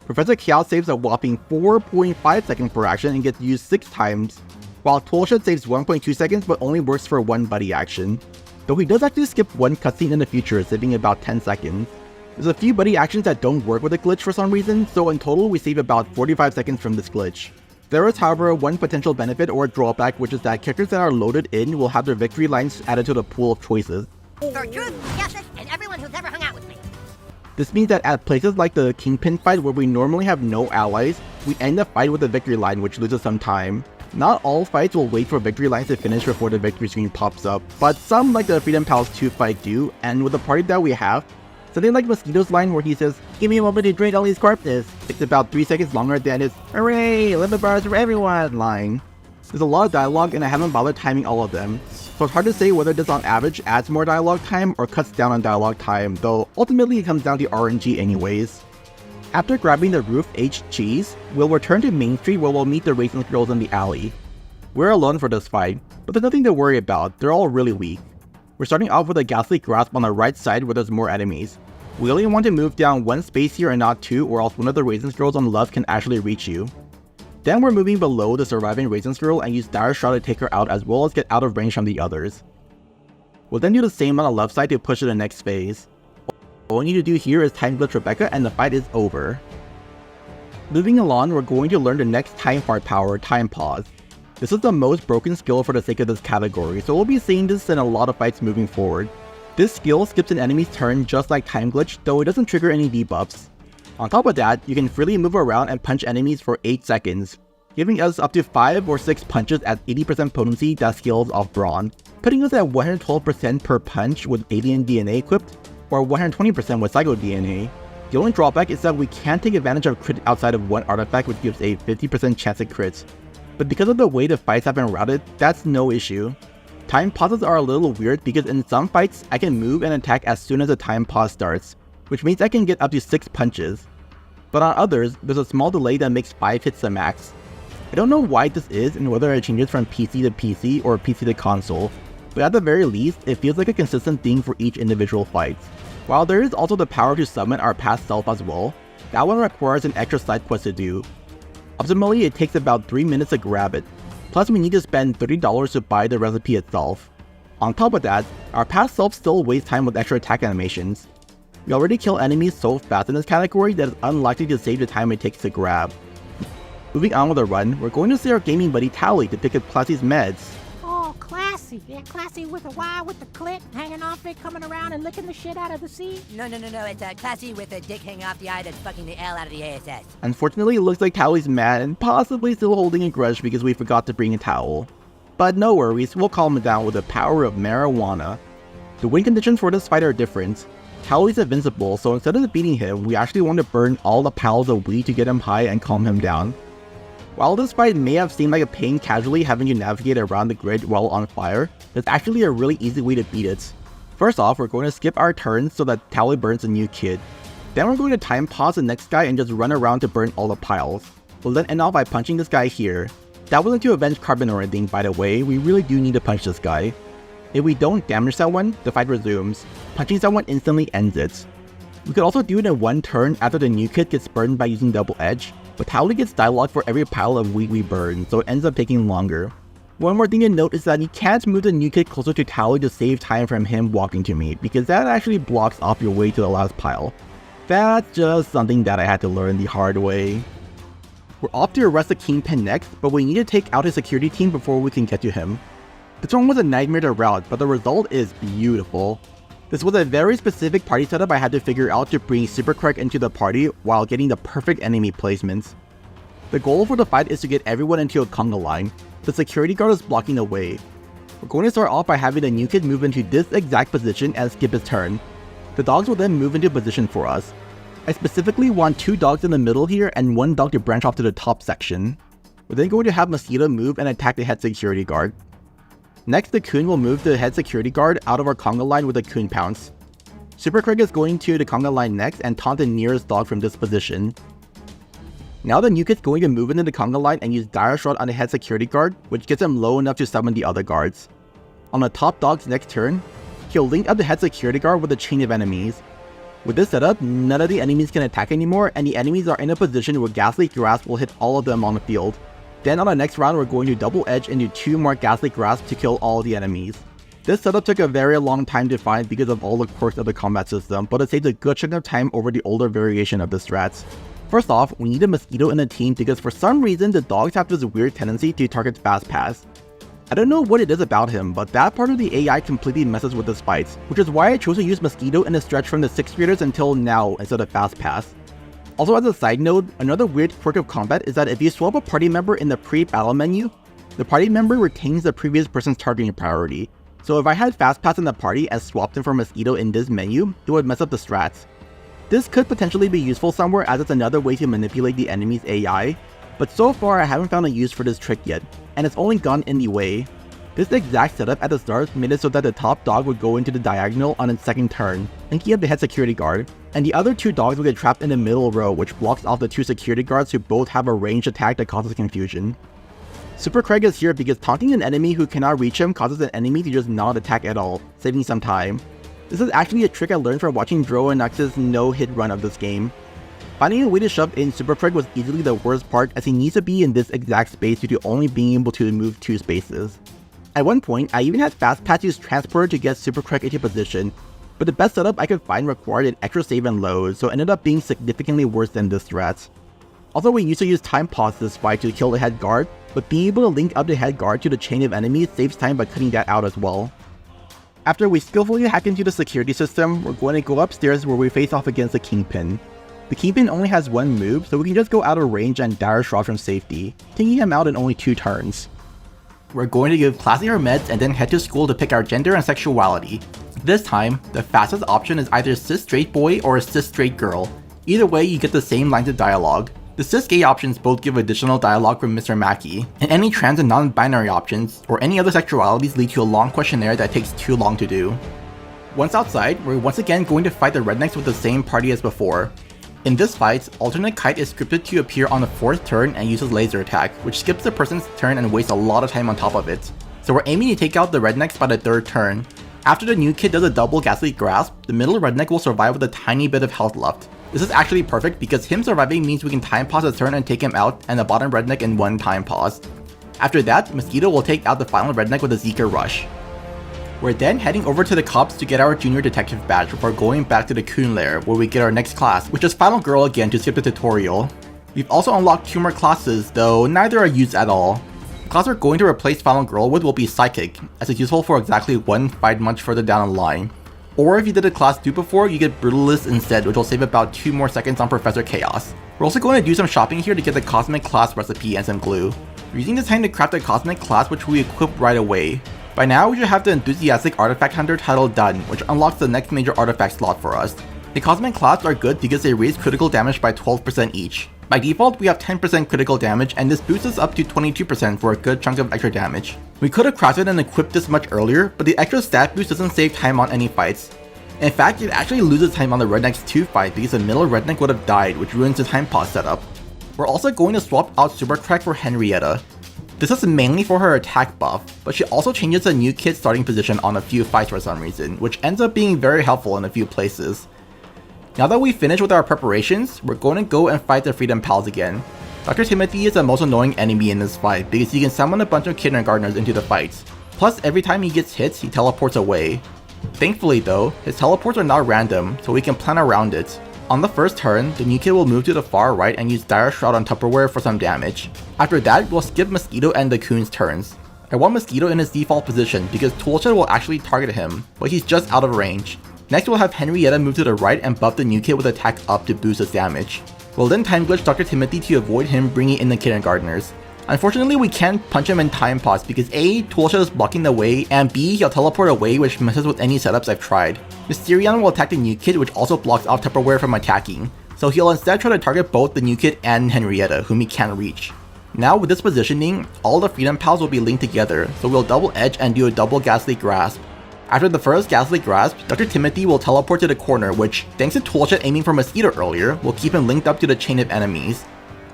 Professor Chaos saves a whopping 4.5 seconds per action and gets used 6 times, while Toolshed saves 1.2 seconds but only works for 1 buddy action. Though he does actually skip 1 cutscene in the future, saving about 10 seconds. There's a few buddy actions that don't work with the glitch for some reason, so in total we save about 45 seconds from this glitch. There is however one potential benefit or drawback, which is that characters that are loaded in will have their victory lines added to the pool of choices. For truth, justice, and everyone who's ever hung out with me. This means that at places like the Kingpin fight where we normally have no allies, we end the fight with a victory line, which loses some time. Not all fights will wait for victory lines to finish before the victory screen pops up, but some like the Freedom Pals 2 fight do, and with the party that we have, something like Mosquito's line where he says, "Give me a moment to drain all these corpses," it's about 3 seconds longer than his "Hooray, limit bars for everyone" line. There's a lot of dialogue and I haven't bothered timing all of them, so it's hard to say whether this on average adds more dialogue time or cuts down on dialogue time, though ultimately it comes down to RNG anyways. After grabbing the Roof H cheese, we'll return to Main Street where we'll meet the racing girls in the alley. We're alone for this fight, but there's nothing to worry about, they're all really weak. We're starting off with a Ghastly Grasp on the right side where there's more enemies. We only want to move down one space here and not two, or else one of the Raisins girls on the left can actually reach you. Then we're moving below the surviving Raisins girl and use Dire Shot to take her out as well as get out of range from the others. We'll then do the same on the left side to push to the next phase. All we need to do here is time glitch Rebecca and the fight is over. Moving along, we're going to learn the next time fart power, Time Pause. This is the most broken skill for the sake of this category, so we'll be seeing this in a lot of fights moving forward. This skill skips an enemy's turn just like Time Glitch, though it doesn't trigger any debuffs. On top of that, you can freely move around and punch enemies for 8 seconds, giving us up to 5 or 6 punches at 80% potency that scales off Brawn, putting us at 112% per punch with Alien DNA equipped, or 120% with Psycho DNA. The only drawback is that we can't take advantage of crit outside of one artifact, which gives a 50% chance at crits. But because of the way the fights have been routed, that's no issue. Time pauses are a little weird because in some fights, I can move and attack as soon as the time pause starts, which means I can get up to 6 punches. But on others, there's a small delay that makes 5 hits the max. I don't know why this is and whether it changes from PC to PC or PC to console, but at the very least, it feels like a consistent thing for each individual fight. While there is also the power to summon our past self as well, that one requires an extra side quest to do. Ultimately, it takes about 3 minutes to grab it, plus we need to spend $30 to buy the recipe itself. On top of that, our past self still wastes time with extra attack animations. We already kill enemies so fast in this category that it's unlikely to save the time it takes to grab. Moving on with the run, we're going to see our gaming buddy Tally to pick up Classy's meds. Oh, Classy. Yeah, Classy with a Y with the clit hanging off it, coming around and licking the shit out of the sea. No, it's Classy with a dick hanging off the eye that's fucking the L out of the ASS. Unfortunately, it looks like Tally's mad and possibly still holding a grudge because we forgot to bring a towel. But no worries, we'll calm him down with the power of marijuana. The win conditions for this fight are different. Tally's invincible, so instead of beating him, we actually want to burn all the piles of weed to get him high and calm him down. While this fight may have seemed like a pain casually having to navigate around the grid while on fire, there's actually a really easy way to beat it. First off, we're going to skip our turns so that Tally burns a new kid. Then we're going to time pause the next guy and just run around to burn all the piles. We'll then end off by punching this guy here. That wasn't to avenge Carbon or anything, by the way, we really do need to punch this guy. If we don't damage someone, the fight resumes. Punching someone instantly ends it. We could also do it in one turn after the new kid gets burned by using Double Edge, but Tally gets dialogue for every pile of weed we burn, so it ends up taking longer. One more thing to note is that you can't move the new kid closer to Tally to save time from him walking to me, because that actually blocks off your way to the last pile. That's just something that I had to learn the hard way. We're off to arrest the Kingpin next, but we need to take out his security team before we can get to him. This one was a nightmare to route, but the result is beautiful. This was a very specific party setup I had to figure out to bring Super Craig into the party while getting the perfect enemy placements. The goal for the fight is to get everyone into a conga line. The security guard is blocking the way. We're going to start off by having the new kid move into this exact position and skip his turn. The dogs will then move into position for us. I specifically want 2 dogs in the middle here and 1 dog to branch off to the top section. We're then going to have Mosquito move and attack the head security guard. Next, the Coon will move the head security guard out of our conga line with a Coon Pounce. Super Craig is going to the conga line next and taunt the nearest dog from this position. Now the new kid's going to move into the conga line and use Dire Shot on the head security guard, which gets him low enough to summon the other guards. On the top dog's next turn, he'll link up the head security guard with a chain of enemies. With this setup, none of the enemies can attack anymore, and the enemies are in a position where Ghastly Grasp will hit all of them on the field. Then on the next round, we're going to double edge into 2 more Ghastly Grasp to kill all the enemies. This setup took a very long time to find because of all the quirks of the combat system, but it saves a good chunk of time over the older variation of the strats. First off, we need a Mosquito in the team because for some reason the dogs have this weird tendency to target Fast Pass. I don't know what it is about him, but that part of the AI completely messes with his fights, which is why I chose to use Mosquito in the stretch from the 6th graders until now instead of Fast Pass. Also, as a side note, another weird quirk of combat is that if you swap a party member in the pre-battle menu, the party member retains the previous person's targeting priority. So if I had Fast Pass in the party and swapped him for Mosquito in this menu, it would mess up the strats. This could potentially be useful somewhere as it's another way to manipulate the enemy's AI, but so far I haven't found a use for this trick yet, and it's only gone in the way. This exact setup at the start made it so that the top dog would go into the diagonal on its second turn, linking up the head security guard, and the other 2 dogs would get trapped in the middle row, which blocks off the 2 security guards who both have a ranged attack that causes confusion. Super Craig is here because taunting an enemy who cannot reach him causes an enemy to just not attack at all, saving some time. This is actually a trick I learned from watching Dro and Nux's no-hit run of this game. Finding a way to shove in Super Craig was easily the worst part, as he needs to be in this exact space due to only being able to move 2 spaces. At one point, I even had Fastpass use Transporter to get Super Craig into position, but the best setup I could find required an extra save and load, so it ended up being significantly worse than this threat. Also, we used to use time pause this fight to kill the head guard, but being able to link up the head guard to the chain of enemies saves time by cutting that out as well. After we skillfully hack into the security system, we're going to go upstairs where we face off against the Kingpin. The Kingpin only has 1 move, so we can just go out of range and Dire Shroud from safety, taking him out in only 2 turns. We're going to give Classy our meds and then head to school to pick our gender and sexuality. This time, the fastest option is either cis straight boy or cis straight girl. Either way, you get the same lines of dialogue. The cis gay options both give additional dialogue from Mr. Mackey, and any trans and non-binary options, or any other sexualities lead to a long questionnaire that takes too long to do. Once outside, we're once again going to fight the rednecks with the same party as before. In this fight, Alternate Kite is scripted to appear on the 4th turn and uses laser attack, which skips the person's turn and wastes a lot of time on top of it. So we're aiming to take out the rednecks by the 3rd turn. After the new kid does a double ghastly grasp, the middle redneck will survive with a tiny bit of health left. This is actually perfect because him surviving means we can time pause a turn and take him out, and the bottom redneck in 1 time pause. After that, Mosquito will take out the final redneck with a Zeker Rush. We're then heading over to the cops to get our junior detective badge before going back to the Coon Lair, where we get our next class, which is Final Girl again to skip the tutorial. We've also unlocked 2 more classes, though neither are used at all. The class we're going to replace Final Girl with will be Psychic, as it's useful for exactly 1 fight much further down the line. Or if you did a class 2 before, you get Brutalist instead, which will save about 2 more seconds on Professor Chaos. We're also going to do some shopping here to get the Cosmic class recipe and some glue. We're using this time to craft the Cosmic class, which we equip right away. By now, we should have the Enthusiastic Artifact Hunter title done, which unlocks the next major artifact slot for us. The Cosmic class are good because they raise critical damage by 12% each. By default, we have 10% critical damage, and this boosts us up to 22% for a good chunk of extra damage. We could have crafted and equipped this much earlier, but the extra stat boost doesn't save time on any fights. In fact, it actually loses time on the Redneck's 2 fight because the middle Redneck would have died, which ruins the time pause setup. We're also going to swap out Super Craig for Henrietta. This is mainly for her attack buff, but she also changes the new kid's starting position on a few fights for some reason, which ends up being very helpful in a few places. Now that we've finished with our preparations, we're going to go and fight the Freedom Pals again. Dr. Timothy is the most annoying enemy in this fight because he can summon a bunch of kindergartners into the fights. Plus, every time he gets hit, he teleports away. Thankfully though, his teleports are not random, so we can plan around it. On the first turn, the new kid will move to the far right and use Dire Shroud on Tupperware for some damage. After that, we'll skip Mosquito and the Coon's turns. I want Mosquito in his default position because Toolshed will actually target him, but he's just out of range. Next we'll have Henrietta move to the right and buff the new kid with attack up to boost his damage. We'll then time glitch Dr. Timothy to avoid him bringing in the kindergartners. Unfortunately, we can't punch him in time pause because A, Toolshed is blocking the way, and B, he'll teleport away, which messes with any setups I've tried. Mysterion will attack the new kid, which also blocks off Tupperware from attacking, so he'll instead try to target both the new kid and Henrietta, whom he can't reach. Now with this positioning, all the Freedom Pals will be linked together, so we'll double edge and do a double Ghastly Grasp. After the first Ghastly Grasp, Dr. Timothy will teleport to the corner, which, thanks to Toolshed aiming for Mosquito earlier, will keep him linked up to the chain of enemies.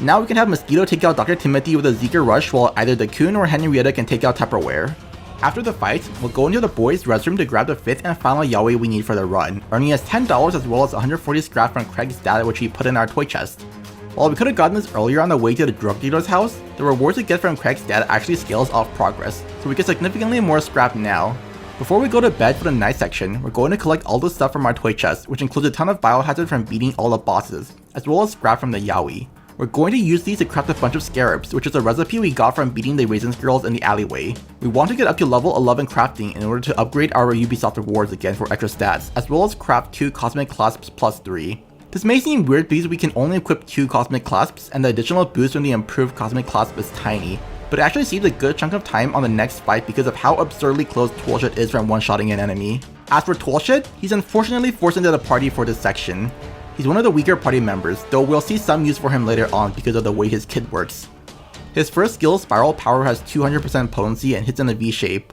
Now we can have Mosquito take out Dr. Timothy with a Zeker Rush while either the Coon or Henrietta can take out Tupperware. After the fight, we'll go into the boys' restroom to grab the 5th and final yaoi we need for the run, earning us $10 as well as 140 scrap from Craig's data which we put in our toy chest. While we could have gotten this earlier on the way to the drug dealer's house, the rewards we get from Craig's data actually scales off progress, so we get significantly more scrap now. Before we go to bed for the night section, we're going to collect all the stuff from our toy chest, which includes a ton of biohazard from beating all the bosses, as well as scrap from the yaoi. We're going to use these to craft a bunch of scarabs, which is a recipe we got from beating the Raisins girls in the alleyway. We want to get up to level 11 crafting in order to upgrade our Ubisoft rewards again for extra stats, as well as craft 2 Cosmic Clasps plus 3. This may seem weird because we can only equip 2 Cosmic Clasps and the additional boost from the improved Cosmic Clasp is tiny, but it actually saves a good chunk of time on the next fight because of how absurdly close Toolshed is from one-shotting an enemy. As for Toolshed, he's unfortunately forced into the party for this section. He's one of the weaker party members, though we'll see some use for him later on because of the way his kit works. His first skill, Spiral Power, has 200% potency and hits in a V shape.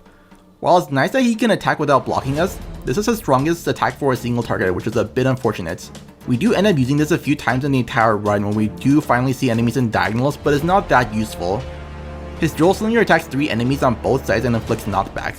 While it's nice that he can attack without blocking us, this is his strongest attack for a single target, which is a bit unfortunate. We do end up using this a few times in the entire run when we do finally see enemies in diagonals, but it's not that useful. His Drill Cylinder attacks 3 enemies on both sides and inflicts knockback.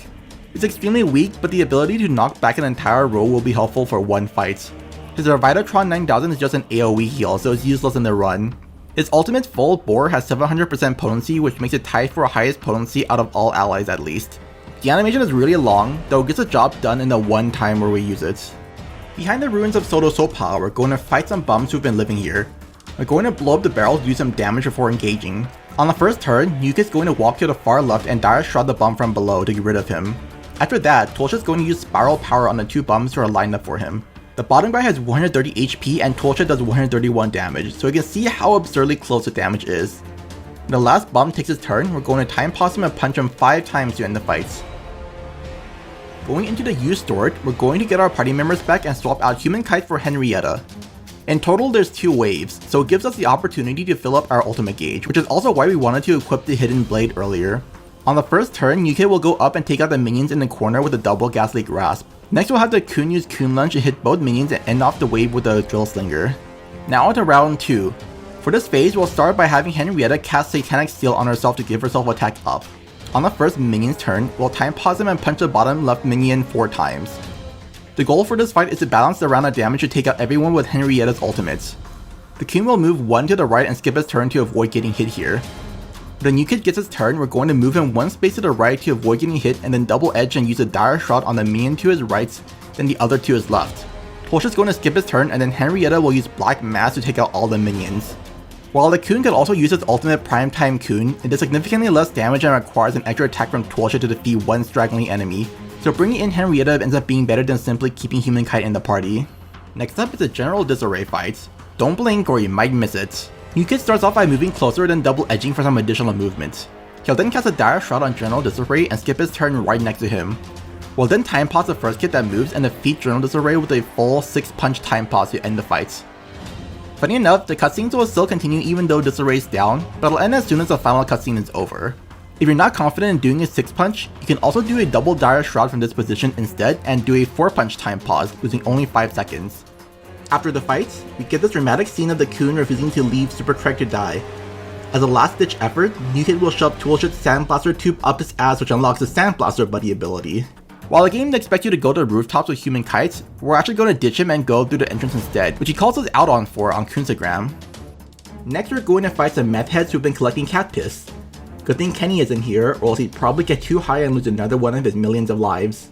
It's extremely weak, but the ability to knock back an entire row will be helpful for one fight. His Revitatron 9000 is just an AoE heal, so it's useless in the run. Its ultimate Full Bore has 700% potency, which makes it tied for highest potency out of all allies at least. The animation is really long, though it gets the job done in the one time where we use it. Behind the ruins of Sotosopa, we're going to fight some bums who've been living here. We're going to blow up the barrels to do some damage before engaging. On the first turn, Yuka's going to walk to the far left and Dire Shroud the bum from below to get rid of him. After that, Tulcha's going to use Spiral Power on the 2 bums who are lined up for him. The bottom guy has 130 HP and Tulcha does 131 damage, so you can see how absurdly close the damage is. When the last bum takes his turn, we're going to time pause him and punch him 5 times to end the fight. Going into the use stored, we're going to get our party members back and swap out Human Kite for Henrietta. In total, there's 2 waves, so it gives us the opportunity to fill up our ultimate gauge, which is also why we wanted to equip the Hidden Blade earlier. On the first turn, Yuka will go up and take out the minions in the corner with a double Ghastly Grasp. Next we'll have the Kun use Kun Lunge to hit both minions and end off the wave with a Drill Slinger. Now on to round 2. For this phase, we'll start by having Henrietta cast Satanic Seal on herself to give herself attack up. On the first minion's turn, we'll time pause him and punch the bottom left minion 4 times. The goal for this fight is to balance the round of damage to take out everyone with Henrietta's ultimates. The Kun will move 1 to the right and skip his turn to avoid getting hit here. When the new kid gets his turn, we're going to move him 1 space to the right to avoid getting hit and then double edge and use a Dire Shroud on the minion to his right, then the other to his left. Tulcha's going to skip his turn and then Henrietta will use Black Mass to take out all the minions. While the Kun could also use its ultimate Primetime Kun, it does significantly less damage and requires an extra attack from Tulcha to defeat one straggling enemy, so bringing in Henrietta ends up being better than simply keeping Human Kite in the party. Next up is a general disarray fight. Don't blink or you might miss it. New Kid starts off by moving closer then double edging for some additional movement. He'll then cast a Dire Shroud on General Disarray and skip his turn right next to him. We'll then time pause the first kid that moves and defeat General Disarray with a full 6-punch time pause to end the fight. Funny enough, the cutscenes will still continue even though Disarray is down, but it'll end as soon as the final cutscene is over. If you're not confident in doing a 6-punch, you can also do a double Dire Shroud from this position instead and do a 4-punch time pause, losing only 5 seconds. After the fight, we get this dramatic scene of the Kun refusing to leave Super Craig to die. As a last-ditch effort, New Kid will shove Toolshit's Sandblaster tube up his ass, which unlocks the Sandblaster buddy ability. While the game expects you to go to the rooftops with Human Kites, we're actually going to ditch him and go through the entrance instead, which he calls us out on Kunstagram. Next, we're going to fight some meth heads who've been collecting cat piss. Good thing Kenny isn't here, or else he'd probably get too high and lose another one of his millions of lives.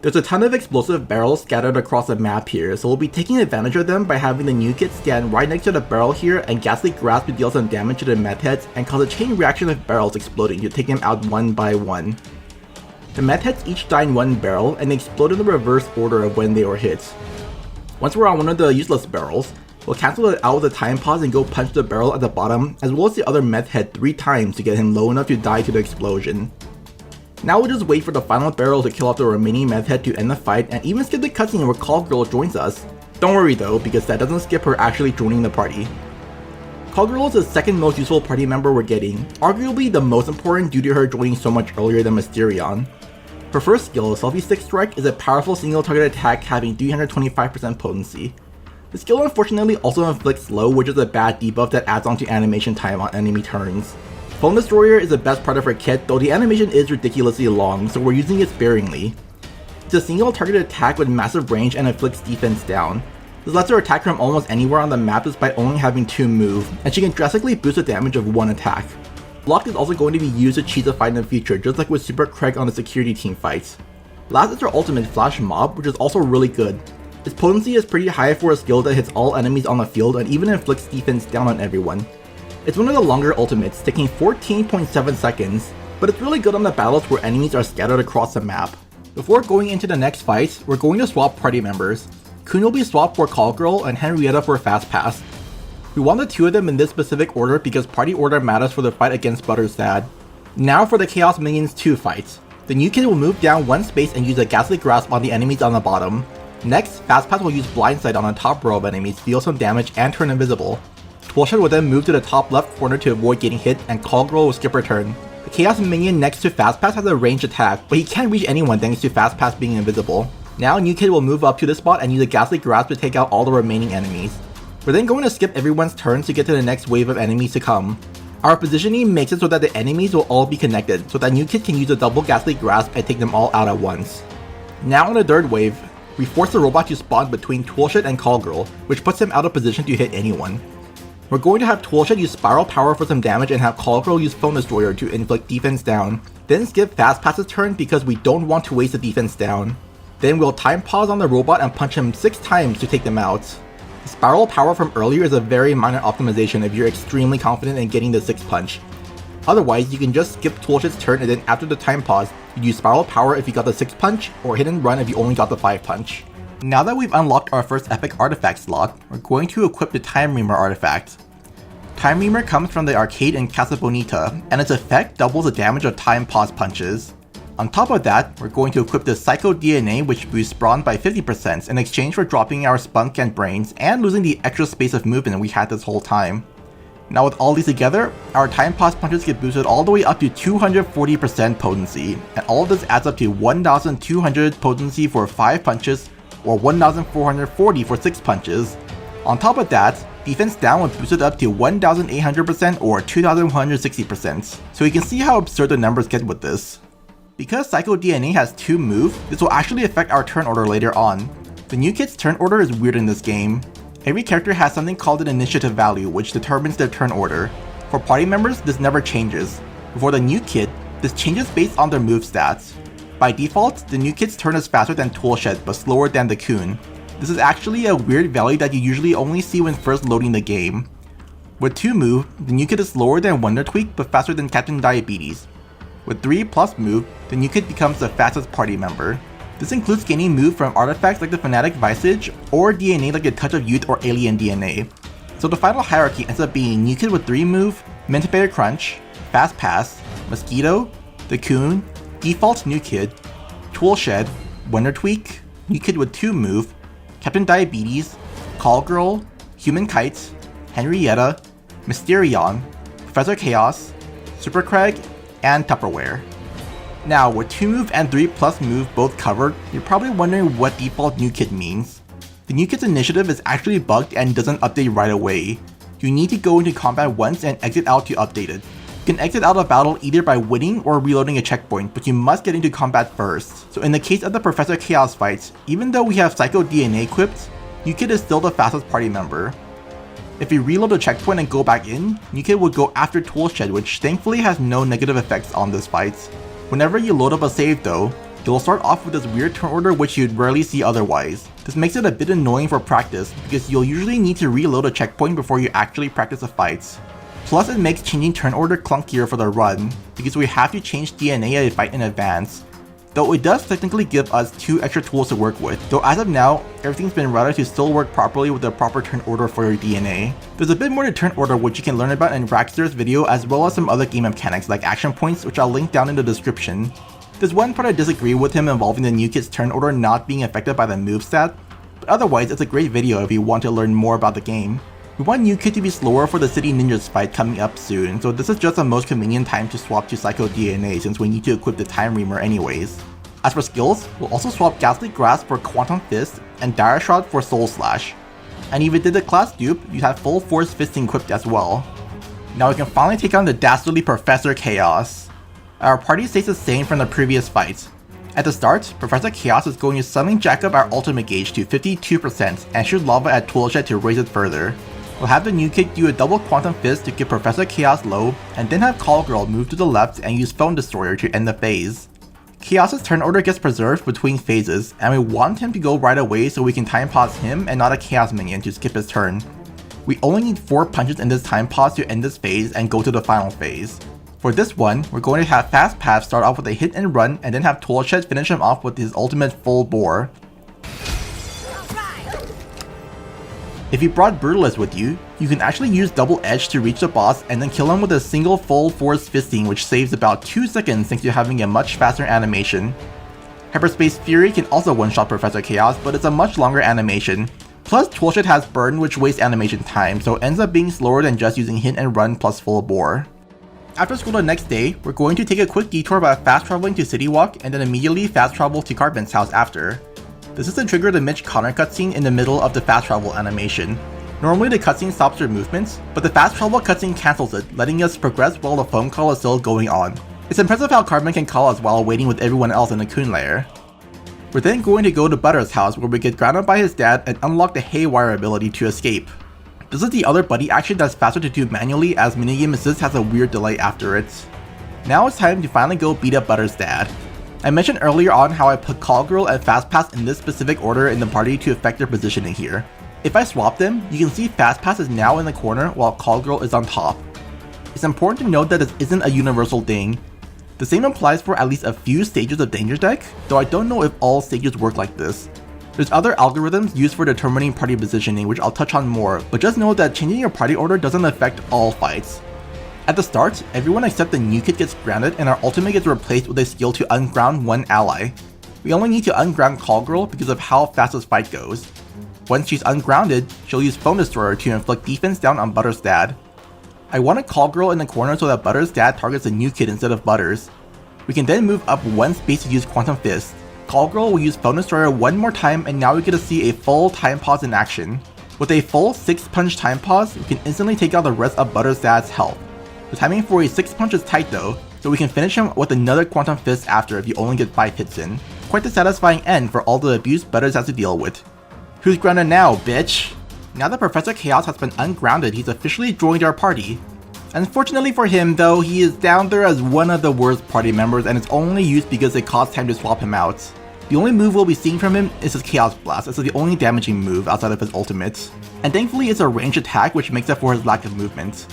There's a ton of explosive barrels scattered across the map here, so we'll be taking advantage of them by having the new kid stand right next to the barrel here and Ghastly Grasp to deal some damage to the meth heads and cause a chain reaction of barrels exploding to take them out one by one. The meth heads each die in one barrel and they explode in the reverse order of when they were hit. Once we're on one of the useless barrels, we'll cancel it out with a time pause and go punch the barrel at the bottom as well as the other meth head 3 times to get him low enough to die to the explosion. Now we'll just wait for the final barrel to kill off the remaining meth head to end the fight and even skip the cutscene where Call Girl joins us. Don't worry though, because that doesn't skip her actually joining the party. Call Girl is the second most useful party member we're getting, arguably the most important due to her joining so much earlier than Mysterion. Her first skill, Selfie Stick Strike, is a powerful single target attack having 325% potency. The skill unfortunately also inflicts slow, which is a bad debuff that adds on to animation time on enemy turns. Phone Destroyer is the best part of her kit, though the animation is ridiculously long, so we're using it sparingly. It's a single target attack with massive range and inflicts defense down. This lets her attack from almost anywhere on the map despite only having 2 move, and she can drastically boost the damage of 1 attack. Block is also going to be used to cheese a fight in the future, just like with Super Craig on the security team fights. Last is her ultimate Flash Mob, which is also really good. Its potency is pretty high for a skill that hits all enemies on the field and even inflicts defense down on everyone. It's one of the longer ultimates, taking 14.7 seconds, but it's really good on the battles where enemies are scattered across the map. Before going into the next fight, we're going to swap party members. Kun will be swapped for Call Girl and Henrietta for Fast Pass. We want the 2 of them in this specific order because party order matters for the fight against Buttersad. Now for the Chaos Minions 2 fight. The new kid will move down 1 space and use a Ghastly Grasp on the enemies on the bottom. Next, Fast Pass will use Blindside on the top row of enemies to deal some damage and turn invisible. Toolshed will then move to the top left corner to avoid getting hit, and Callgirl will skip her turn. The Chaos minion next to Fastpass has a ranged attack, but he can't reach anyone thanks to Fastpass being invisible. Now New Kid will move up to this spot and use a Ghastly Grasp to take out all the remaining enemies. We're then going to skip everyone's turns to get to the next wave of enemies to come. Our positioning makes it so that the enemies will all be connected, so that New Kid can use a double Ghastly Grasp and take them all out at once. Now in the third wave, we force the robot to spawn between Toolshed and Callgirl, which puts him out of position to hit anyone. We're going to have Toolshed use Spiral Power for some damage and have Callgirl use Phone Destroyer to inflict defense down. Then skip Fastpass's turn because we don't want to waste the defense down. Then we'll time pause on the robot and punch him 6 times to take them out. The Spiral Power from earlier is a very minor optimization if you're extremely confident in getting the 6th punch. Otherwise, you can just skip Toolshed's turn and then after the time pause, you use Spiral Power if you got the 6th punch, or Hit and Run if you only got the 5th punch. Now that we've unlocked our first epic artifact slot, we're going to equip the Time Reamer artifact. Time Reamer comes from the arcade in Qazplm, and its effect doubles the damage of time pause punches. On top of that, we're going to equip the Psycho DNA, which boosts Brawn by 50% in exchange for dropping our Spunk and Brains and losing the extra space of movement we had this whole time. Now with all these together, our time pause punches get boosted all the way up to 240% potency, and all of this adds up to 1200 potency for 5 punches, or 1440 for 6 punches. On top of that, defense down was boosted up to 1800% or 2160%, so you can see how absurd the numbers get with this. Because Psycho DNA has 2 moves, this will actually affect our turn order later on. The New Kid's turn order is weird in this game. Every character has something called an initiative value, which determines their turn order. For party members, this never changes. For the New Kid, this changes based on their move stats. By default, the New Kid's turn is faster than Toolshed, but slower than the Coon. This is actually a weird value that you usually only see when first loading the game. With 2 move, the New Kid is slower than Wonder Tweak, but faster than Captain Diabetes. With 3+ move, the New Kid becomes the fastest party member. This includes gaining move from artifacts like the Fanatic Visage, or DNA like the Touch of Youth or Alien DNA. So the final hierarchy ends up being New Kid with 3 move, Mintipator Crunch, Fast Pass, Mosquito, the Coon, Default New Kid, Toolshed, Wonder Tweak, New Kid with 2 move, Captain Diabetes, Callgirl, Human Kite, Henrietta, Mysterion, Professor Chaos, Super Craig, and Tupperware. Now, with 2 move and 3+ move both covered, you're probably wondering what default New Kid means. The New Kid's initiative is actually bugged and doesn't update right away. You need to go into combat once and exit out to update it. You can exit out of battle either by winning or reloading a checkpoint, but you must get into combat first. So in the case of the Professor Chaos fights, even though we have Psycho DNA equipped, New Kid is still the fastest party member. If you reload the checkpoint and go back in, New Kid would go after Toolshed, which thankfully has no negative effects on this fight. Whenever you load up a save though, it will start off with this weird turn order which you'd rarely see otherwise. This makes it a bit annoying for practice because you'll usually need to reload a checkpoint before you actually practice a fight. Plus it makes changing turn order clunkier for the run, because we have to change DNA a fight in advance. Though it does technically give us 2 extra tools to work with, though as of now, everything's been routed to still work properly with the proper turn order for your DNA. There's a bit more to turn order which you can learn about in Rackster's video, as well as some other game mechanics like action points, which I'll link down in the description. There's one part I disagree with him involving the New Kid's turn order not being affected by the moveset, but otherwise it's a great video if you want to learn more about the game. We want New Kid to be slower for the City Ninjas fight coming up soon, so this is just the most convenient time to swap to Psycho DNA since we need to equip the Time Reamer anyways. As for skills, we'll also swap Ghastly Grasp for Quantum Fist and Dire Shot for Soul Slash. And if you did the class dupe, you have Full Force Fisting equipped as well. Now we can finally take on the dastardly Professor Chaos. Our party stays the same from the previous fight. At the start, Professor Chaos is going to suddenly jack up our ultimate gauge to 52% and shoot lava at Toolshed to raise it further. We'll have the New Kid do a double Quantum Fist to get Professor Chaos low, and then have Callgirl move to the left and use Phone Destroyer to end the phase. Chaos' turn order gets preserved between phases, and we want him to go right away so we can time pause him and not a Chaos minion to skip his turn. We only need 4 punches in this time pause to end this phase and go to the final phase. For this one, we're going to have Fast Pass start off with a hit and run and then have Toolshed finish him off with his ultimate full bore. If you brought Brutalist with you, you can actually use Double Edge to reach the boss and then kill him with a single full force fisting, which saves about 2 seconds thanks to having a much faster animation. Hyperspace Fury can also one-shot Professor Chaos, but it's a much longer animation. Plus, Toolshed has burn, which wastes animation time, so it ends up being slower than just using hit and run plus full bore. After school the next day, we're going to take a quick detour by fast traveling to City Walk and then immediately fast travel to Qazplm's house after. This is to trigger the Mitch Connor cutscene in the middle of the fast travel animation. Normally the cutscene stops your movements, but the fast travel cutscene cancels it, letting us progress while the phone call is still going on. It's impressive how Qazplm can call us while waiting with everyone else in the Coon lair. We're then going to go to Butter's house where we get grounded by his dad and unlock the Haywire ability to escape. This is the other buddy action that's faster to do manually as minigame assist has a weird delay after it. Now it's time to finally go beat up Butter's dad. I mentioned earlier on how I put Call Girl and Fast Pass in this specific order in the party to affect their positioning here. If I swap them, you can see Fast Pass is now in the corner while Call Girl is on top. It's important to note that this isn't a universal thing. The same applies for at least a few stages of Danger Deck, though I don't know if all stages work like this. There's other algorithms used for determining party positioning which I'll touch on more, but just know that changing your party order doesn't affect all fights. At the start, everyone except the new kid gets grounded and our ultimate gets replaced with a skill to unground one ally. We only need to unground Call Girl because of how fast this fight goes. Once she's ungrounded, she'll use Phone Destroyer to inflict defense down on Butter's dad. I want a Call Girl in the corner so that Butter's dad targets the new kid instead of Butters. We can then move up one space to use Quantum Fist. Call Girl will use Phone Destroyer one more time and now we get to see a full time pause in action. With a full 6-punch time pause, we can instantly take out the rest of Butter's dad's health. The timing for a 6-punch is tight though, so we can finish him with another Quantum Fist after if you only get 5 hits in. Quite the satisfying end for all the abuse Butters has to deal with. Who's grounded now, bitch? Now that Professor Chaos has been ungrounded, he's officially joined our party. Unfortunately for him though, he is down there as one of the worst party members and it's only used because it costs time to swap him out. The only move we'll be seeing from him is his Chaos Blast. It's the only damaging move outside of his ultimate. And thankfully it's a ranged attack which makes up for his lack of movement.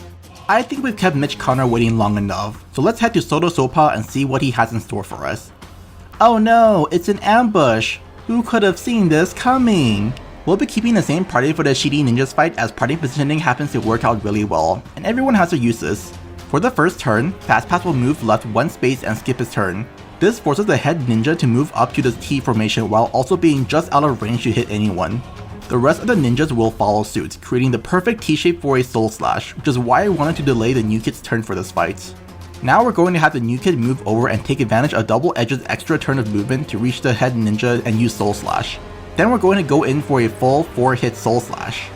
I think we've kept Mitch Connor waiting long enough, so let's head to Soto Sopa and see what he has in store for us. Oh no, it's an ambush! Who could have seen this coming? We'll be keeping the same party for the Shitty Ninjas fight as party positioning happens to work out really well, and everyone has their uses. For the first turn, Fast Pass will move left one space and skip his turn. This forces the head ninja to move up to this T formation while also being just out of range to hit anyone. The rest of the ninjas will follow suit, creating the perfect T-shape for a Soul Slash, which is why I wanted to delay the new kid's turn for this fight. Now we're going to have the new kid move over and take advantage of Double Edge's extra turn of movement to reach the head ninja and use Soul Slash. Then we're going to go in for a full 4-hit Soul Slash.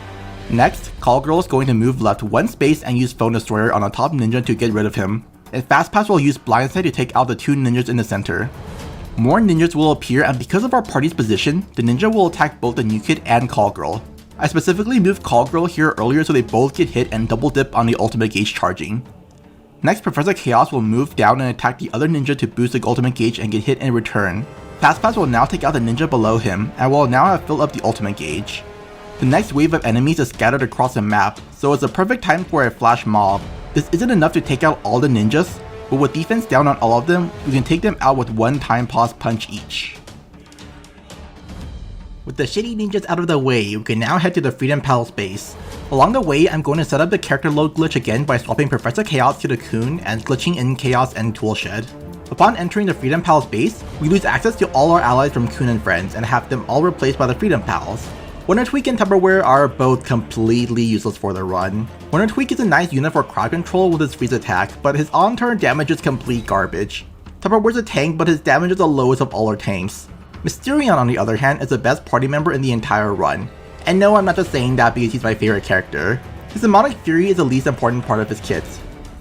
Next, Call Girl is going to move left one space and use Phone Destroyer on the top ninja to get rid of him. And Fast Pass will use Blindside to take out the 2 ninjas in the center. More ninjas will appear and because of our party's position, the ninja will attack both the new kid and Call Girl. I specifically moved Call Girl here earlier so they both get hit and double dip on the ultimate gauge charging. Next, Professor Chaos will move down and attack the other ninja to boost the ultimate gauge and get hit in return. Fast Pass will now take out the ninja below him and will now have filled up the ultimate gauge. The next wave of enemies is scattered across the map, so it's a perfect time for a flash mob. This isn't enough to take out all the ninjas, but with defense down on all of them, we can take them out with one time pause punch each. With the shitty ninjas out of the way, we can now head to the Freedom Palace base. Along the way, I'm going to set up the character load glitch again by swapping Professor Chaos to the Coon and glitching in Chaos and Toolshed. Upon entering the Freedom Palace base, we lose access to all our allies from Coon and Friends and have them all replaced by the Freedom Pals. Wonder Tweak and Tupperware are both completely useless for the run. Wonder Tweak is a nice unit for crowd control with his freeze attack, but his on-turn damage is complete garbage. Tupperware's a tank, but his damage is the lowest of all our tanks. Mysterion, on the other hand, is the best party member in the entire run. And no, I'm not just saying that because he's my favorite character. His Demonic Fury is the least important part of his kit.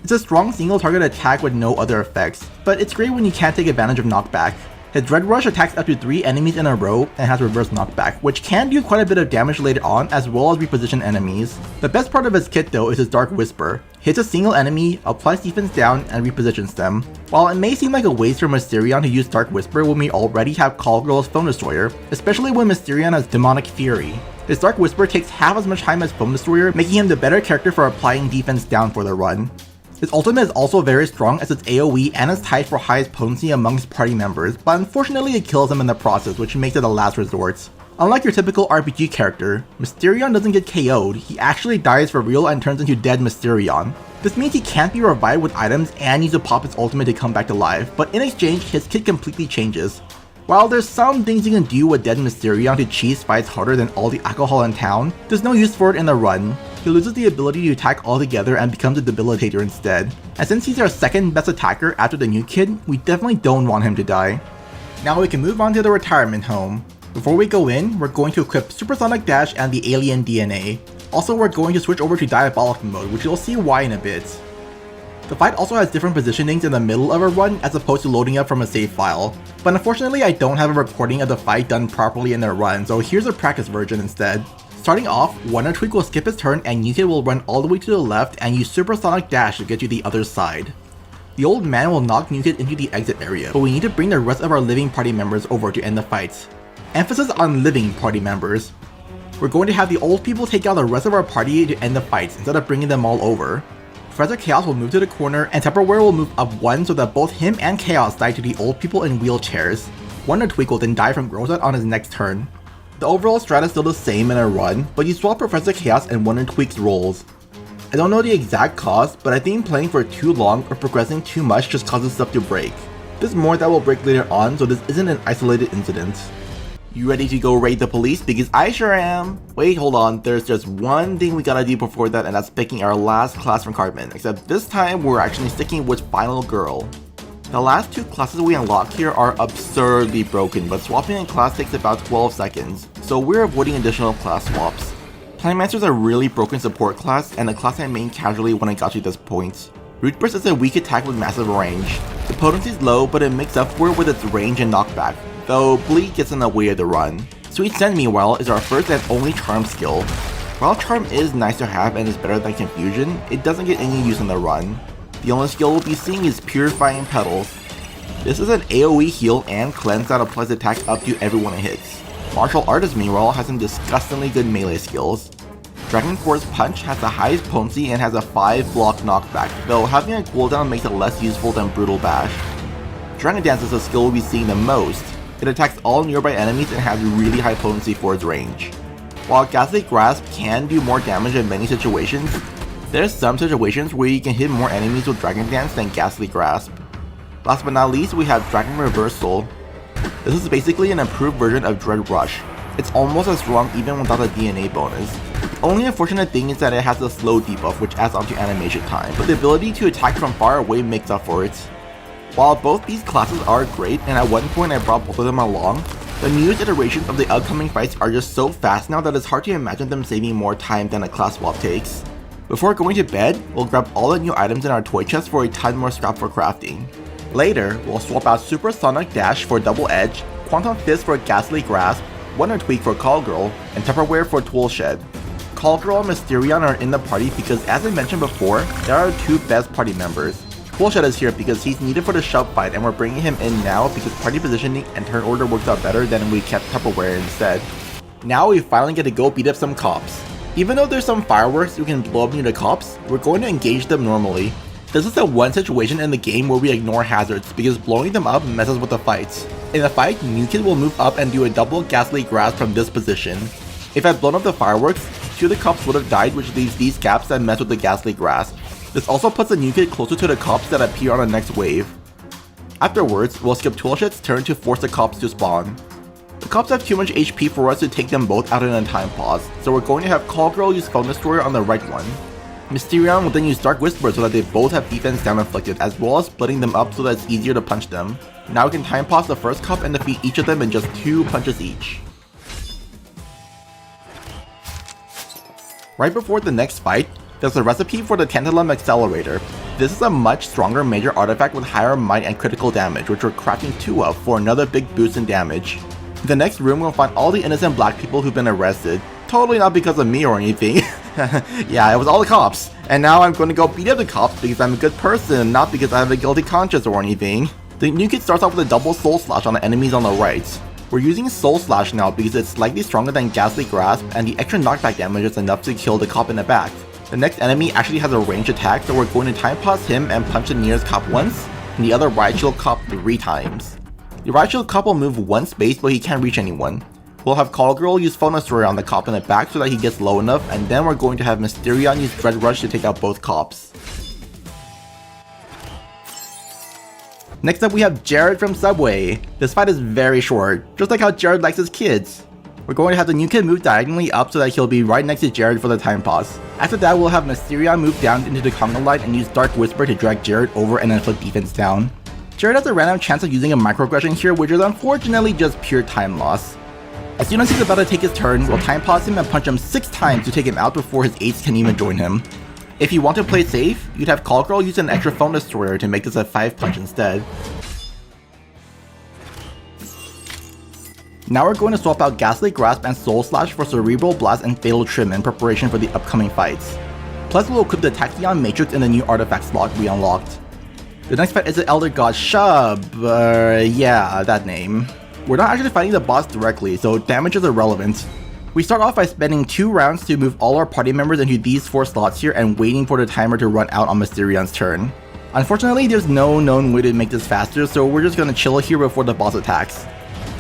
It's a strong single target attack with no other effects, but it's great when you can't take advantage of knockback. His Dread Rush attacks up to 3 enemies in a row and has reverse knockback, which can do quite a bit of damage later on as well as reposition enemies. The best part of his kit though is his Dark Whisper. Hits a single enemy, applies defense down, and repositions them. While it may seem like a waste for Mysterion to use Dark Whisper when we already have Call Girl's Phone Destroyer, especially when Mysterion has Demonic Fury. His Dark Whisper takes half as much time as Phone Destroyer, making him the better character for applying defense down for the run. His ultimate is also very strong as it's AoE and is tied for highest potency amongst party members, but unfortunately it kills them in the process, which makes it a last resort. Unlike your typical RPG character, Mysterion doesn't get KO'd, he actually dies for real and turns into dead Mysterion. This means he can't be revived with items and needs to pop his ultimate to come back to life, but in exchange, his kit completely changes. While there's some things you can do with Dead Mysterion to cheese fights harder than all the alcohol in town, there's no use for it in the run. He loses the ability to attack altogether and becomes a debilitator instead. And since he's our second best attacker after the new kid, we definitely don't want him to die. Now we can move on to the retirement home. Before we go in, we're going to equip Supersonic Dash and the Alien DNA. Also, we're going to switch over to Diabolic mode, which you'll see why in a bit. The fight also has different positionings in the middle of a run as opposed to loading up from a save file, but unfortunately I don't have a recording of the fight done properly in the run, so here's a practice version instead. Starting off, Wonder Tweak will skip his turn and Newkid will run all the way to the left and use Supersonic Dash to get to the other side. The old man will knock Newkid into the exit area, but we need to bring the rest of our living party members over to end the fight. Emphasis on living party members. We're going to have the old people take out the rest of our party to end the fights instead of bringing them all over. Professor Chaos will move to the corner and Tupperware will move up one so that both him and Chaos die to the old people in wheelchairs. Wonder Tweak will then die from Growset on his next turn. The overall strat is still the same in a run, but you swap Professor Chaos and Wonder Tweak's roles. I don't know the exact cause, but I think playing for too long or progressing too much just causes stuff to break. There's more that will break later on, so this isn't an isolated incident. You ready to go raid the police? Because I sure am! Wait, hold on, there's just one thing we gotta do before that, and that's picking our last class from Cartman, except this time we're actually sticking with Final Girl. The last two classes we unlock here are absurdly broken, but swapping a class takes about 12 seconds, so we're avoiding additional class swaps. Planemaster's a really broken support class, and a class I main casually when I got to this point. Root Burst is a weak attack with massive range. The potency is low, but it makes up for it with its range and knockback, though Bleed gets in the way of the run. Sweet Scent, meanwhile, is our first and only Charm skill. While Charm is nice to have and is better than Confusion, it doesn't get any use in the run. The only skill we'll be seeing is Purifying Petals. This is an AoE heal and cleanse that applies attack up to everyone it hits. Martial Artist, meanwhile, has some disgustingly good melee skills. Dragon Force Punch has the highest potency and has a 5 block knockback, though having a cooldown makes it less useful than Brutal Bash. Dragon Dance is a skill we'll be seeing the most. It attacks all nearby enemies and has really high potency for its range. While Ghastly Grasp can do more damage in many situations, there's some situations where you can hit more enemies with Dragon Dance than Ghastly Grasp. Last but not least, we have Dragon Reversal. This is basically an improved version of Dread Rush. It's almost as strong even without a DNA bonus. The only unfortunate thing is that it has a slow debuff which adds on to animation time, but the ability to attack from far away makes up for it. While both these classes are great, and at one point I brought both of them along, the newest iterations of the upcoming fights are just so fast now that it's hard to imagine them saving more time than a class swap takes. Before going to bed, we'll grab all the new items in our toy chest for a ton more scrap for crafting. Later, we'll swap out Supersonic Dash for Double Edge, Quantum Fist for Ghastly Grasp, Wonder Tweak for Call Girl, and Tupperware for Tool Shed. Call Girl and Mysterion are in the party because, as I mentioned before, they are our two best party members. Tool Shed is here because he's needed for the shove fight and we're bringing him in now because party positioning and turn order works out better than we kept Tupperware instead. Now we finally get to go beat up some cops. Even though there's some fireworks we can blow up near the cops, we're going to engage them normally. This is the one situation in the game where we ignore hazards because blowing them up messes with the fights. In the fight, Newkid will move up and do a double Ghastly Grasp from this position. If I'd blown up the fireworks, 2 of the cops would have died, which leaves these gaps that mess with the Ghastly Grasp. This also puts the Newkid closer to the cops that appear on the next wave. Afterwards, we'll skip Toolshed's turn to force the cops to spawn. The cops have too much HP for us to take them both out in a time pause, so we're going to have Call Girl use Phone Destroyer on the right one. Mysterion will then use Dark Whisper so that they both have defense down inflicted, as well as splitting them up so that it's easier to punch them. Now we can time pause the first cop and defeat each of them in just 2 punches each. Right before the next fight, there's a recipe for the Tantalum Accelerator. This is a much stronger major artifact with higher might and critical damage, which we're crafting 2 of for another big boost in damage. In the next room, we'll find all the innocent black people who've been arrested. Totally not because of me or anything. Yeah, it was all the cops. And now I'm going to go beat up the cops because I'm a good person, not because I have a guilty conscience or anything. The new kid starts off with a double Soul Slash on the enemies on the right. We're using Soul Slash now because it's slightly stronger than Ghastly Grasp and the extra knockback damage is enough to kill the cop in the back. The next enemy actually has a ranged attack, so we're going to time pause him and punch the nearest cop once, and the other Riot Shield cop 3 times. The Riot Shield cop will move 1 space, but he can't reach anyone. We'll have Call Girl use Phone Destroyer on the cop in the back so that he gets low enough, and then we're going to have Mysterion use Dread Rush to take out both cops. Next up we have Jared from Subway. This fight is very short, just like how Jared likes his kids. We're going to have the new kid move diagonally up so that he'll be right next to Jared for the time pause. After that, we'll have Mysterion move down into the conga line and use Dark Whisper to drag Jared over and inflict defense down. Jared has a random chance of using a microaggression here, which is unfortunately just pure time loss. As soon as he's about to take his turn, we'll time pause him and punch him 6 times to take him out before his aides can even join him. If you want to play safe, you'd have Call Girl use an extra phone destroyer to make this a 5 punch instead. Now we're going to swap out Ghastly Grasp and Soul Slash for Cerebral Blast and Fatal Trim in preparation for the upcoming fights. Plus we'll equip the Tachyon Matrix in the new artifact slot we unlocked. The next fight is the Elder God Shub, yeah, that name. We're not actually fighting the boss directly, so damage is irrelevant. We start off by spending 2 rounds to move all our party members into these 4 slots here and waiting for the timer to run out on Mysterion's turn. Unfortunately, there's no known way to make this faster, so we're just gonna chill here before the boss attacks.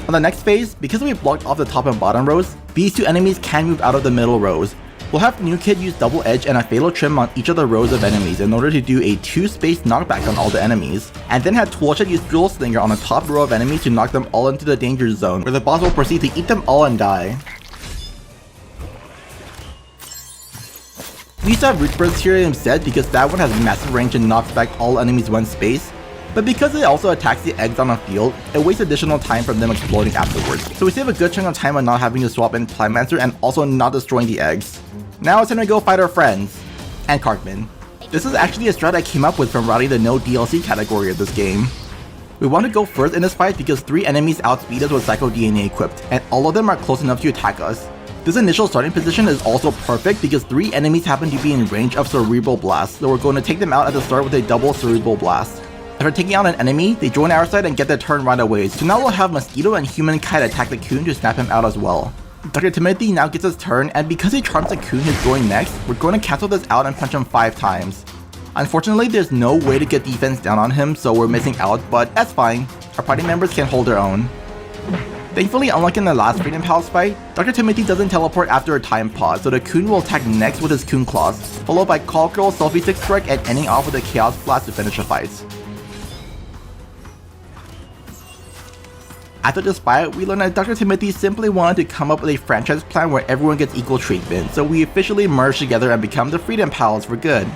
On the next phase, because we blocked off the top and bottom rows, these 2 enemies can move out of the middle rows. We'll have New Kid use Double Edge and a Fatal Trim on each of the rows of enemies in order to do a 2-space knockback on all the enemies, and then have Toolshed use Drill Slinger on the top row of enemies to knock them all into the danger zone, where the boss will proceed to eat them all and die. We used to have Root Burst here instead because that one has massive range and knocks back all enemies 1 space, but because it also attacks the eggs on a field, it wastes additional time from them exploding afterwards. So we save a good chunk of time on not having to swap in Plantmancer and also not destroying the eggs. Now it's time to go fight our friends. And Cartman. This is actually a strat I came up with from routing the no DLC category of this game. We want to go first in this fight because 3 enemies outspeed us with Psycho DNA equipped, and all of them are close enough to attack us. This initial starting position is also perfect because 3 enemies happen to be in range of Cerebral Blast, so we're going to take them out at the start with a double Cerebral Blast. After taking out an enemy, they join our side and get their turn right away, so now we'll have Mosquito and Human Kite attack the Coon to snap him out as well. Dr. Timothy now gets his turn, and because he charms the Coon who's going next, we're going to cancel this out and punch him 5 times. Unfortunately, there's no way to get defense down on him, so we're missing out, but that's fine. Our party members can hold their own. Thankfully, unlike in the last Freedom Palace fight, Dr. Timothy doesn't teleport after a time pause, so the Coon will attack next with his Coon Claws, followed by Call Girl, Selfie Stick Strike, and ending off with a Chaos Blast to finish the fight. After this fight, we learned that Dr. Timothy simply wanted to come up with a franchise plan where everyone gets equal treatment, so we officially merged together and become the Freedom Pals for good.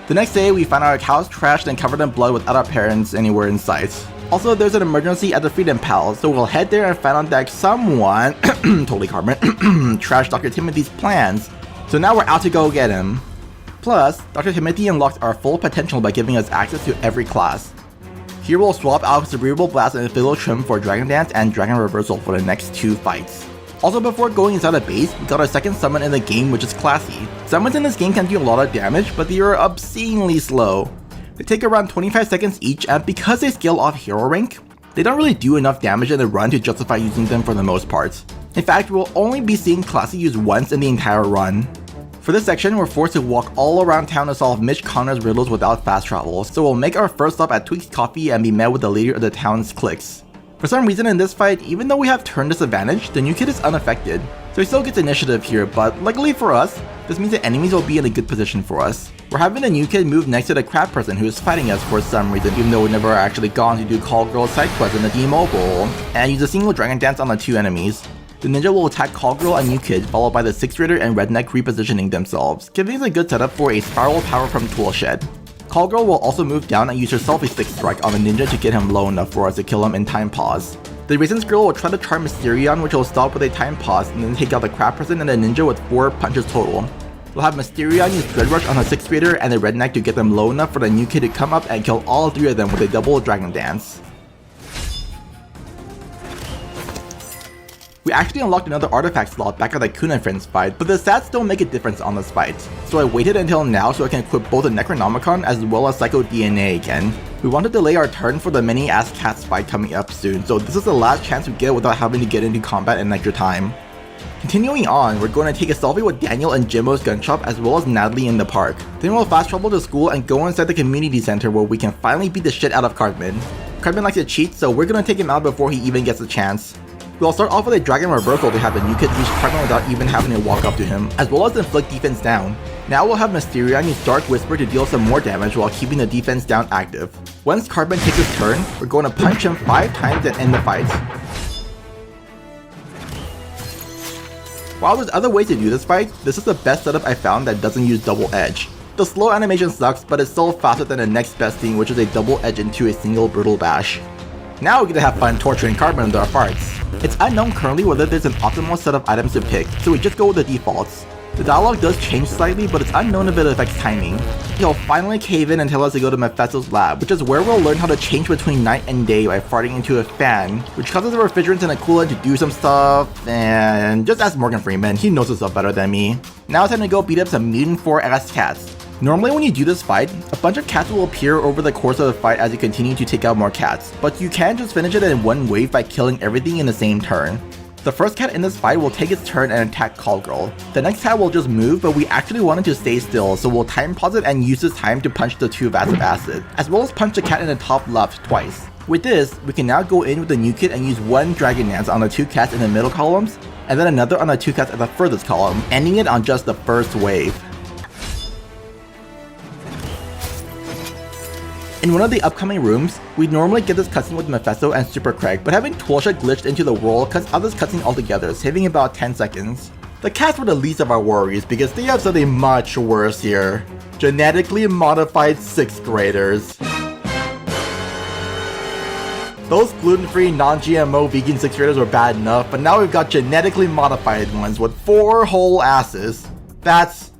The next day, we found our house trashed and covered in blood without our parents anywhere in sight. Also, there's an emergency at the Freedom Pals, so we'll head there and find out that someone, totally Cartman, trashed Dr. Timothy's plans, so now we're out to go get him. Plus, Dr. Timothy unlocked our full potential by giving us access to every class. Here we'll swap out Cerebral Blast and Fatal Trim for Dragon Dance and Dragon Reversal for the next 2 fights. Also, before going inside the base, we got our second summon in the game, which is classy. Summons in this game can do a lot of damage, but they are obscenely slow. They take around 25 seconds each, and because they scale off hero rank, they don't really do enough damage in the run to justify using them for the most part. In fact, we'll only be seeing Classy used once in the entire run. For this section, we're forced to walk all around town to solve Mitch Connor's riddles without fast travel, so we'll make our first stop at Tweak's Coffee and be met with the leader of the town's cliques. For some reason in this fight, even though we have turn disadvantage, the new kid is unaffected, so he still gets initiative here, but luckily for us, this means that enemies will be in a good position for us. We're having the new kid move next to the crab person who is fighting us for some reason, even though we've never actually gone to do Call Girl's side quest in the D-Mobile, and use a single Dragon Dance on the 2 enemies. The ninja will attack Call Girl and New Kid, followed by the 6th Raider and Redneck repositioning themselves, giving us a good setup for a Spiral Power from Toolshed. Call Girl will also move down and use her Selfie Stick Strike on the ninja to get him low enough for us to kill him in time pause. The Raisins Girl will try to charm Mysterion, which will stop with a time pause and then take out the crab person and the ninja with 4 punches total. We'll have Mysterion use Dread Rush on the 6th Raider and the Redneck to get them low enough for the New Kid to come up and kill all 3 of them with a double Dragon Dance. We actually unlocked another artifact slot back at the Kun and Friends fight, but the stats don't make a difference on this fight, so I waited until now so I can equip both the Necronomicon as well as Psycho DNA again. We want to delay our turn for the mini ass cats fight coming up soon, so this is the last chance we get without having to get into combat in extra time. Continuing on, we're going to take a selfie with Daniel and Jimbo's gun shop as well as Natalie in the park. Then we'll fast travel to school and go inside the community center where we can finally beat the shit out of Cartman. Cartman likes to cheat, so we're gonna take him out before he even gets a chance. We'll start off with a Dragon Reversal to have the new kid use Carbon without even having to walk up to him, as well as inflict defense down. Now we'll have Mysterion use Dark Whisper to deal some more damage while keeping the defense down active. Once Carbon takes his turn, we're going to punch him 5 times and end the fight. While there's other ways to do this fight, this is the best setup I found that doesn't use Double Edge. The slow animation sucks, but it's still faster than the next best thing, which is a Double Edge into a single Brutal Bash. Now we get to have fun torturing Carbon with our farts. It's unknown currently whether there's an optimal set of items to pick, so we just go with the defaults. The dialogue does change slightly, but it's unknown if it affects timing. He'll finally cave in and tell us to go to Mephisto's lab, which is where we'll learn how to change between night and day by farting into a fan, which causes the refrigerants in a coolant to do some stuff, and just ask Morgan Freeman, he knows his stuff better than me. Now it's time to go beat up some mutant 4-ass cats. Normally when you do this fight, a bunch of cats will appear over the course of the fight as you continue to take out more cats, but you can just finish it in one wave by killing everything in the same turn. The first cat in this fight will take its turn and attack Call Girl. The next cat will just move, but we actually wanted to stay still, so we'll time pause it and use this time to punch the 2 vats of acid, as well as punch the cat in the top left twice. With this, we can now go in with the new kit and use one Dragon Dance on the 2 cats in the middle columns, and then another on the 2 cats at the furthest column, ending it on just the first wave. In one of the upcoming rooms, we normally get this cutscene with Mephisto and Super Craig, but having Toolshed glitched into the world cuts out this cutscene altogether, saving about 10 seconds. The cats were the least of our worries because they have something much worse here. Genetically modified 6th graders. Those gluten-free, non-GMO vegan 6th graders were bad enough, but now we've got genetically modified ones with 4 whole asses. That's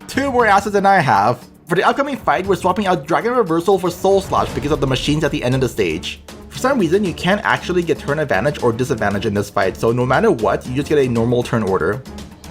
2 more asses than I have. For the upcoming fight, we're swapping out Dragon Reversal for Soul Slash because of the machines at the end of the stage. For some reason, you can't actually get turn advantage or disadvantage in this fight, so no matter what, you just get a normal turn order.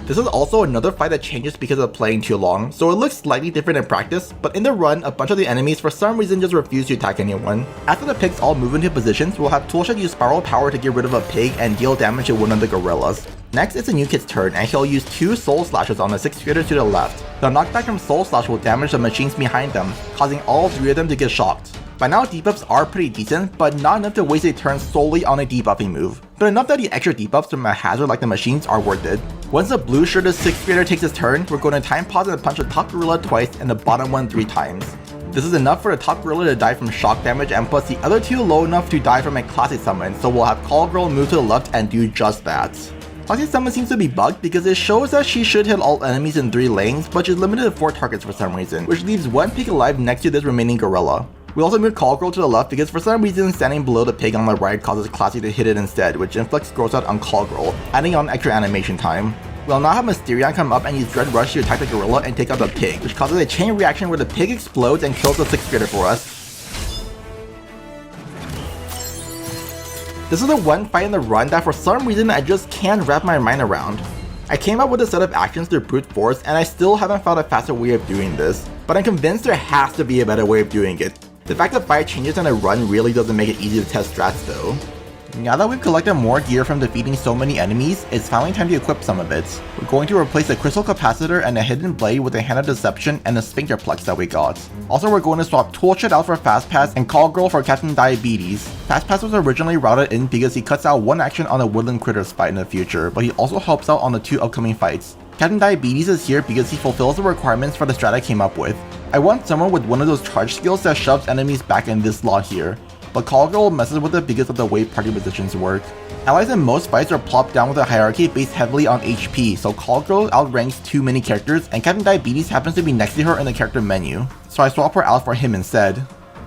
This is also another fight that changes because of playing too long, so it looks slightly different in practice, but in the run, a bunch of the enemies for some reason just refuse to attack anyone. After the pigs all move into positions, we'll have Toolshed use Spiral Power to get rid of a pig and deal damage to one of the gorillas. Next, it's a new kid's turn, and he'll use 2 Soul Slashes on the 6th grader to the left. The knockback from Soul Slash will damage the machines behind them, causing all 3 of them to get shocked. By now, debuffs are pretty decent, but not enough to waste a turn solely on a debuffing move. But enough that the extra debuffs from a hazard like the machines are worth it. Once the blue shirted 6th grader takes his turn, we're going to time pause and punch the top gorilla twice and the bottom one 3 times. This is enough for the top gorilla to die from shock damage and puts the other 2 low enough to die from a classic summon, so we'll have Call Girl move to the left and do just that. Classic Summon seems to be bugged because it shows that she should hit all enemies in 3 lanes, but she's limited to 4 targets for some reason, which leaves 1 pig alive next to this remaining gorilla. We also move Call Girl to the left because for some reason standing below the pig on the right causes Classic to hit it instead, which inflicts Gross Out on Call Girl, adding on extra animation time. We'll now have Mysterion come up and use Dread Rush to attack the gorilla and take out the pig, which causes a chain reaction where the pig explodes and kills the 6th grader for us. This is the one fight in the run that for some reason I just can't wrap my mind around. I came up with a set of actions through brute force and I still haven't found a faster way of doing this, but I'm convinced there has to be a better way of doing it. The fact that fight changes in a run really doesn't make it easy to test strats though. Now that we've collected more gear from defeating so many enemies, it's finally time to equip some of it. We're going to replace the Crystal Capacitor and the Hidden Blade with the Hand of Deception and the Sphincter Plex that we got. Also, we're going to swap Toolshed out for Fast Pass and Call Girl for Captain Diabetes. Fast Pass was originally routed in because he cuts out 1 action on the Woodland Critters fight in the future, but he also helps out on the 2 upcoming fights. Captain Diabetes is here because he fulfills the requirements for the strat I came up with. I want someone with one of those charge skills that shoves enemies back in this slot here, but Call Girl messes with it because of the way party positions work. Allies in most fights are plopped down with a hierarchy based heavily on HP, so Call Girl outranks too many characters, and Captain Diabetes happens to be next to her in the character menu, so I swap her out for him instead.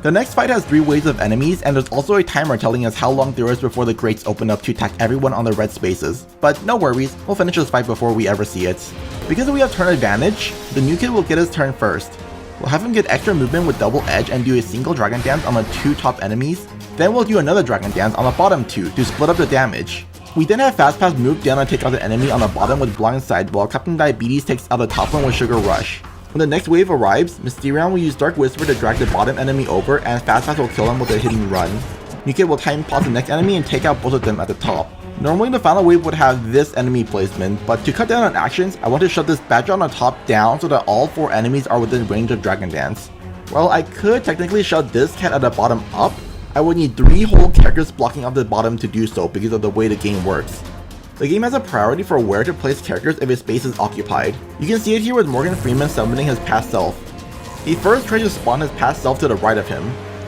The next fight has 3 waves of enemies, and there's also a timer telling us how long there is before the grates open up to attack everyone on the red spaces. But no worries, we'll finish this fight before we ever see it. Because we have turn advantage, the new kid will get his turn first. We'll have him get extra movement with Double Edge and do a single Dragon Dance on the 2 top enemies. Then we'll do another Dragon Dance on the bottom 2 to split up the damage. We then have Fast Pass move down and take out the enemy on the bottom with Blindside, while Captain Diabetes takes out the top one with Sugar Rush. When the next wave arrives, Mysterion will use Dark Whisper to drag the bottom enemy over, and Fast Pass will kill him with a hitting run. New Kid will time pause the next enemy and take out both of them at the top. Normally the final wave would have this enemy placement, but to cut down on actions, I want to shove this badger on the top down so that all 4 enemies are within range of Dragon Dance. While I could technically shove this cat at the bottom up, I would need 3 whole characters blocking off the bottom to do so because of the way the game works. The game has a priority for where to place characters if a space is occupied. You can see it here with Morgan Freeman summoning his past self. He first tries to spawn his past self to the right of him.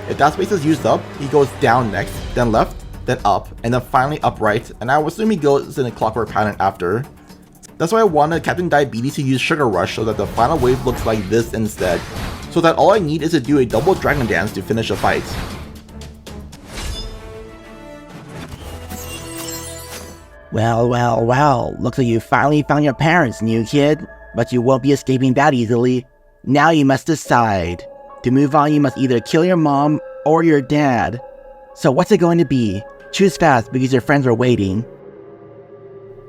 If that space is used up, he goes down next, then left, then up, and then finally up right, and I would assume he goes in a clockwork pattern after. That's why I wanted Captain Diabetes to use Sugar Rush so that the final wave looks like this instead, so that all I need is to do a double dragon dance to finish the fight. Well, looks like you finally found your parents, new kid. But you won't be escaping that easily. Now you must decide. To move on, you must either kill your mom or your dad. So what's it going to be? Choose fast because your friends are waiting.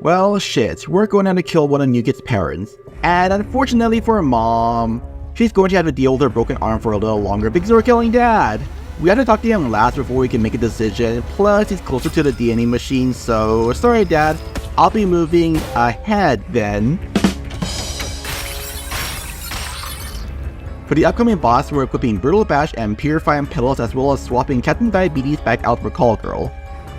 Well, shit, we're going to have to kill one of New Kid's parents. And unfortunately for Mom, she's going to have to deal with her broken arm for a little longer because we're killing Dad. We had to talk to him last before we can make a decision, plus he's closer to the DNA machine, so sorry Dad, I'll be moving ahead then. For the upcoming boss, we're equipping Brutal Bash and Purifying Petals as well as swapping Captain Diabetes back out for Call Girl.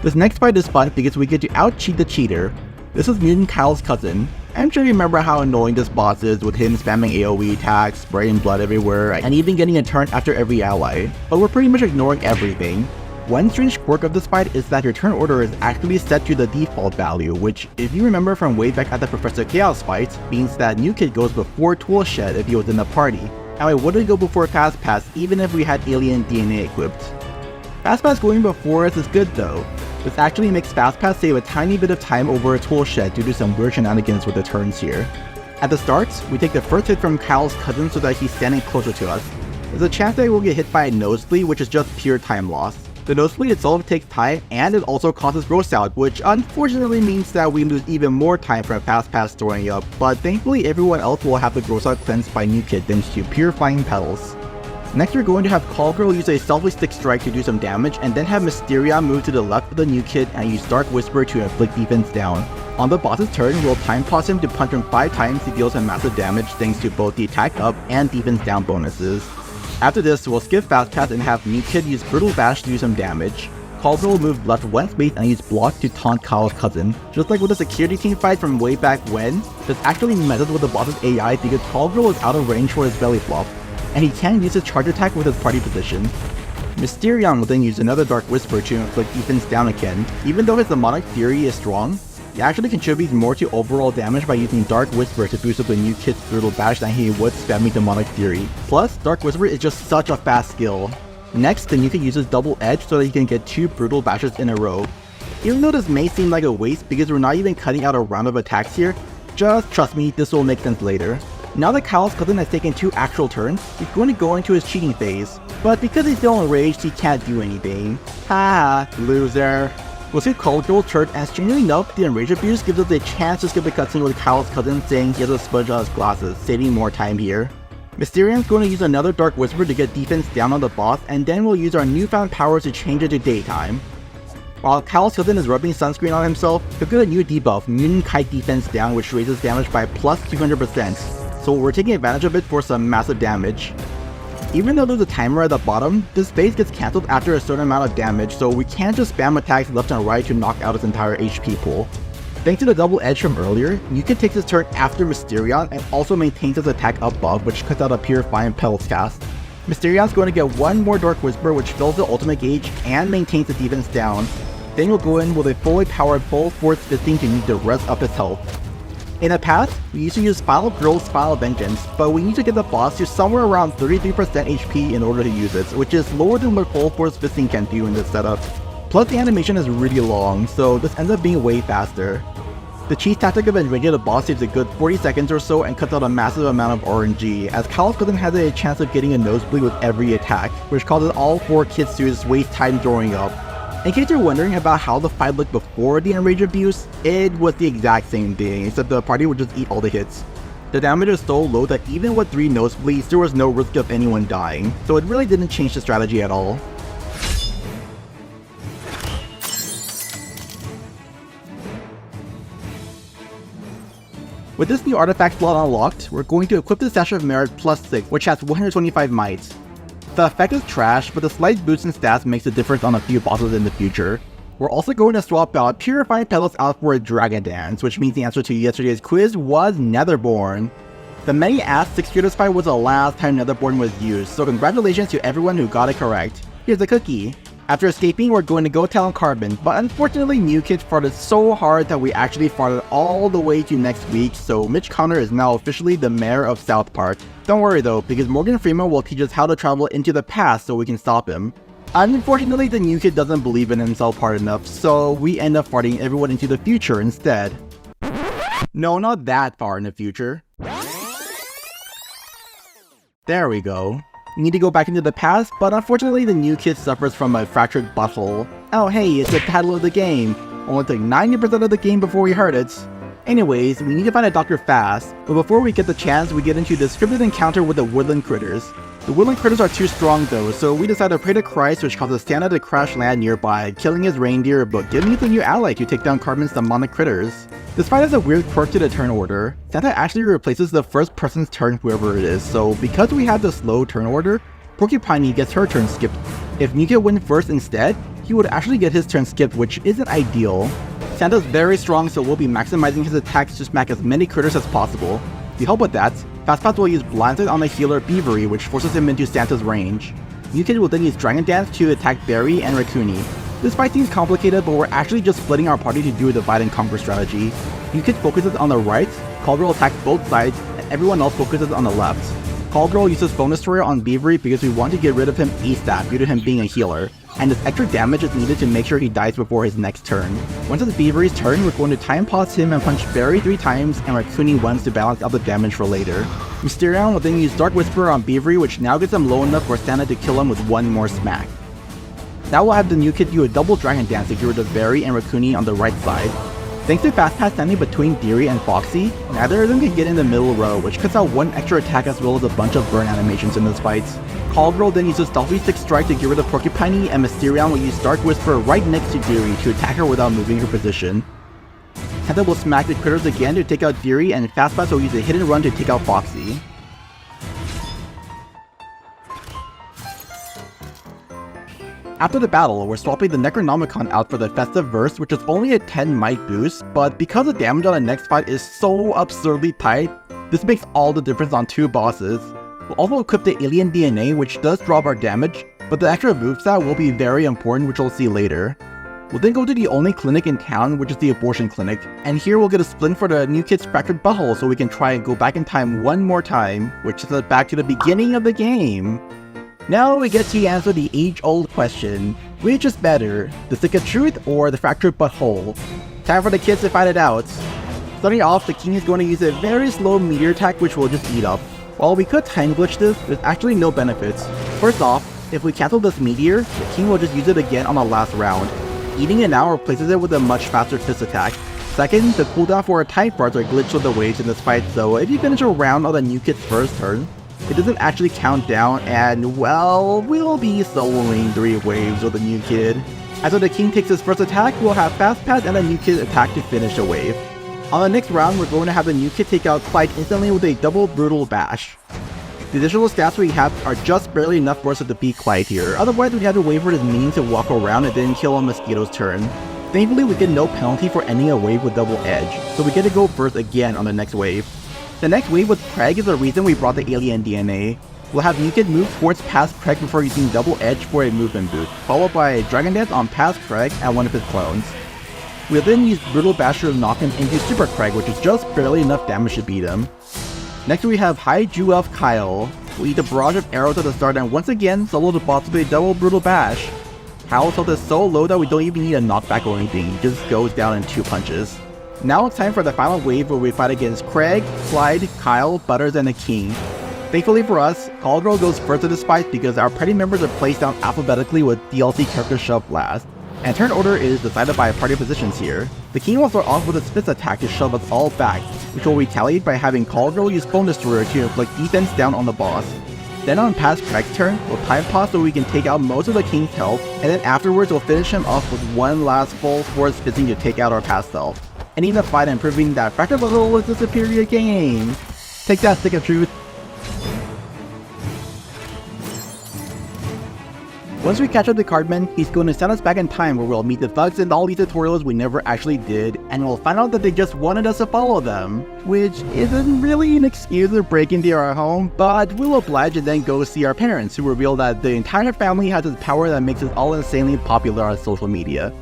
This next fight is fun because we get to out-cheat the cheater. This is Mutant Kyle's cousin. I'm sure you remember how annoying this boss is with him spamming AoE attacks, spraying blood everywhere, and even getting a turn after every ally, but we're pretty much ignoring everything. One strange quirk of this fight is that your turn order is actually set to the default value, which, if you remember from way back at the Professor Chaos fight, means that New Kid goes before Toolshed if he was in the party, and it wouldn't go before Qazplm even if we had alien DNA equipped. Qazplm going before us is good though. This actually makes Qazplm save a tiny bit of time over a Toolshed due to some weird shenanigans with the turns here. At the start, we take the first hit from Kyle's cousin so that he's standing closer to us. There's a chance that we'll get hit by a nosebleed, which is just pure time loss. The nosebleed itself takes time, and it also causes gross out, which unfortunately means that we lose even more time from Qazplm throwing up, but thankfully everyone else will have the gross out cleansed by New Kid thanks to Purifying Petals. Next we're going to have Call Girl use a Selfie Stick Strike to do some damage, and then have Mysterion move to the left of the New Kid and use Dark Whisper to inflict defense down. On the boss's turn, we'll time pause him to punch him 5 times to deal some massive damage thanks to both the attack up and defense down bonuses. After this, we'll skip Fast Pass and have New Kid use Brutal Bash to do some damage. Call Girl will move left 1 space and use Block to taunt Kyle's cousin. Just like with the security team fight from way back when, this actually messes with the boss's AI because Call Girl is out of range for his belly flop, and he can use his charge attack with his party position. Mysterion will then use another Dark Whisper to inflict defense down again. Even though his demonic theory is strong, he actually contributes more to overall damage by using Dark Whisper to boost up the New Kid's Brutal Bash than he would spamming Demonic Theory. Plus, Dark Whisper is just such a fast skill. Next, the New Kid uses Double Edge so that he can get 2 Brutal Bashes in a row. Even though this may seem like a waste because we're not even cutting out a round of attacks here, just trust me, this will make sense later. Now that Kyle's cousin has taken 2 actual turns, he's going to go into his cheating phase. But because he's still enraged, he can't do anything. Haha, loser. We'll skip Call Girl's turn, as strangely enough, the Enrage Abuse gives us a chance to skip the cutscene with Kyle's cousin saying he has a smudge on his glasses, saving more time here. Mysterion's going to use another Dark Whisper to get defense down on the boss, and then we'll use our newfound powers to change it to daytime. While Kyle's cousin is rubbing sunscreen on himself, he'll get a new debuff, Mutant Kite Defense Down, which raises damage by plus 200%, so we're taking advantage of it for some massive damage. Even though there's a timer at the bottom, this phase gets cancelled after a certain amount of damage, so we can't just spam attacks left and right to knock out his entire HP pool. Thanks to the double edge from earlier, New Kid takes his turn after Mysterion and also maintains his attack above, which cuts out a Purifying Petals cast. Mysterion's going to get 1 more Dark Whisper, which fills the ultimate gauge and maintains the defense down. Then we'll go in with a fully powered full force fisting to need to rest up his health. In the past, we used to use Final Girl's Final Vengeance, but we need to get the boss to somewhere around 33% HP in order to use it, which is lower than what full force fisting can do in this setup. Plus the animation is really long, so this ends up being way faster. The cheese tactic of enraging the boss saves a good 40 seconds or so and cuts out a massive amount of RNG, as Kyle's cousin has a chance of getting a nosebleed with every attack, which causes all 4 kids to just waste time throwing up. In case you're wondering about how the fight looked before the Enrage Abuse, it was the exact same thing, except the party would just eat all the hits. The damage is so low that even with 3 nosebleeds, there was no risk of anyone dying, so it really didn't change the strategy at all. With this new artifact slot unlocked, we're going to equip the Sash of Merit +6, which has 125 might. The effect is trash, but the slight boost in stats makes a difference on a few bosses in the future. We're also going to swap out Purifying Petals out for a Dragon Dance, which means the answer to yesterday's quiz was Netherborn. The many asked 6 this fight was the last time Netherborn was used, so congratulations to everyone who got it correct. Here's a cookie. After escaping, we're going to go tell Carbon, but unfortunately New Kid farted so hard that we actually farted all the way to next week, so Mitch Connor is now officially the mayor of South Park. Don't worry though, because Morgan Freeman will teach us how to travel into the past so we can stop him. Unfortunately, the New Kid doesn't believe in himself hard enough, so we end up farting everyone into the future instead. No, not that far in the future. There we go. We need to go back into the past, but unfortunately the New Kid suffers from a fractured butthole. Oh hey, it's the title of the game. Only took 90% of the game before we heard it. Anyways, we need to find a doctor fast, but before we get the chance, we get into the scripted encounter with the woodland critters. The woodland critters are too strong though, so we decide to pray to Christ, which causes Santa to crash land nearby, killing his reindeer but giving us a new ally to take down Carbon's demonic critters. This fight has a weird quirk to the turn order. Santa actually replaces the first person's turn whoever it is, so because we have the slow turn order, Porcupiney gets her turn skipped. If New Kid went first instead, he would actually get his turn skipped, which isn't ideal. Santa's very strong, so we'll be maximizing his attacks to smack as many critters as possible. To help with that, Fastpass will use Blindsight on the healer Beavery, which forces him into Santa's range. New Kid will then use Dragon Dance to attack Barry and Raccoony. This fight seems complicated, but we're actually just splitting our party to do a divide and conquer strategy. New Kid focuses on the right, Caldwell attacks both sides, and everyone else focuses on the left. Caldwell uses Phone Destroyer on Beavery because we want to get rid of him ASAP due to him being a healer, and this extra damage is needed to make sure he dies before his next turn. Once it's Beavery's turn, we're going to time pause him and punch Barry 3 times and Raccoony once to balance out the damage for later. Mysterion will then use Dark Whisperer on Beavery, which now gets him low enough for Santa to kill him with one more smack. Now we'll have the New Kid do a double Dragon Dance to get rid of Barry and Raccoony on the right side. Thanks to Fastpass standing between Deary and Foxy, neither of them can get in the middle row, which cuts out one extra attack as well as a bunch of burn animations in this fight. Caldwell then uses Stealthy 6 Strike to get rid of Porcupiney, and Mysterion will use Dark Whisper right next to Deary to attack her without moving her position. Santa will smack the critters again to take out Deary, and Fastpass will use a hit and run to take out Foxy. After the battle, we're swapping the Necronomicon out for the Festive Verse, which is only a 10 might boost, but because the damage on the next fight is so absurdly tight, this makes all the difference on 2 bosses. We'll also equip the Alien DNA, which does drop our damage, but the extra moveset will be very important, which we'll see later. We'll then go to the only clinic in town, which is the abortion clinic, and here we'll get a splint for the New Kid's fractured butthole so we can try and go back in time one more time, which is us back to the beginning of the game. Now we get to answer the age-old question, which is better, the Stick of Truth or the fractured butthole? Time for the kids to fight it out. Starting off, the king is going to use a very slow meteor attack which will just eat up. While we could time glitch this, there's actually no benefits. First off, if we cancel this meteor, the king will just use it again on the last round. Eating it now replaces it with a much faster fist attack. Second, the cooldown for our type bars are glitched with the waves in this fight, so if you finish a round on the New Kid's first turn, it doesn't actually count down, and well, we'll be soloing 3 waves with the New Kid. After the king takes his first attack, we'll have Fast Pass and the New Kid attack to finish a wave. On the next round, we're going to have the New Kid take out Clyde instantly with a double Brutal Bash. The additional stats we have are just barely enough for us to defeat Clyde here, otherwise we'd have to wait for his minions to walk around and then kill on Mosquito's turn. Thankfully, we get no penalty for ending a wave with Double Edge, so we get to go first again on the next wave. The next wave with Craig is the reason we brought the Alien DNA. We'll have New Kid move towards past Craig before using Double Edge for a movement boost, followed by a Dragon Dance on past Craig and one of his clones. We'll then use Brutal Basher to knock him into Super Craig, which is just barely enough damage to beat him. Next we have High Jew Elf Kyle. We'll eat a barrage of arrows at the start and once again solo the boss with a double Brutal Bash. Kyle's health is so low that we don't even need a knockback or anything, he just goes down in 2 punches. Now it's time for the final wave where we fight against Craig, Clyde, Kyle, Butters, and the King. Thankfully for us, Caldwell goes first to this fight because our party members are placed down alphabetically with DLC characters shoved last, and turn order is decided by party positions here. The King will start off with his fist attack to shove us all back, which will retaliate by having Caldwell use Phone Destroyer to inflict defense down on the boss. Then on past Craig's turn, we'll time pause so we can take out most of the King's health, and then afterwards we'll finish him off with one last full force fizzing to take out our past health. Ending the fight and proving that Fractured Butthole is the superior game. Take that, Stick of Truth. Once we catch up to Cartman, he's going to send us back in time where we'll meet the thugs in all these tutorials we never actually did, and we'll find out that they just wanted us to follow them. Which isn't really an excuse to break into our home, but we'll oblige and then go see our parents, who reveal that the entire family has this power that makes us all insanely popular on social media.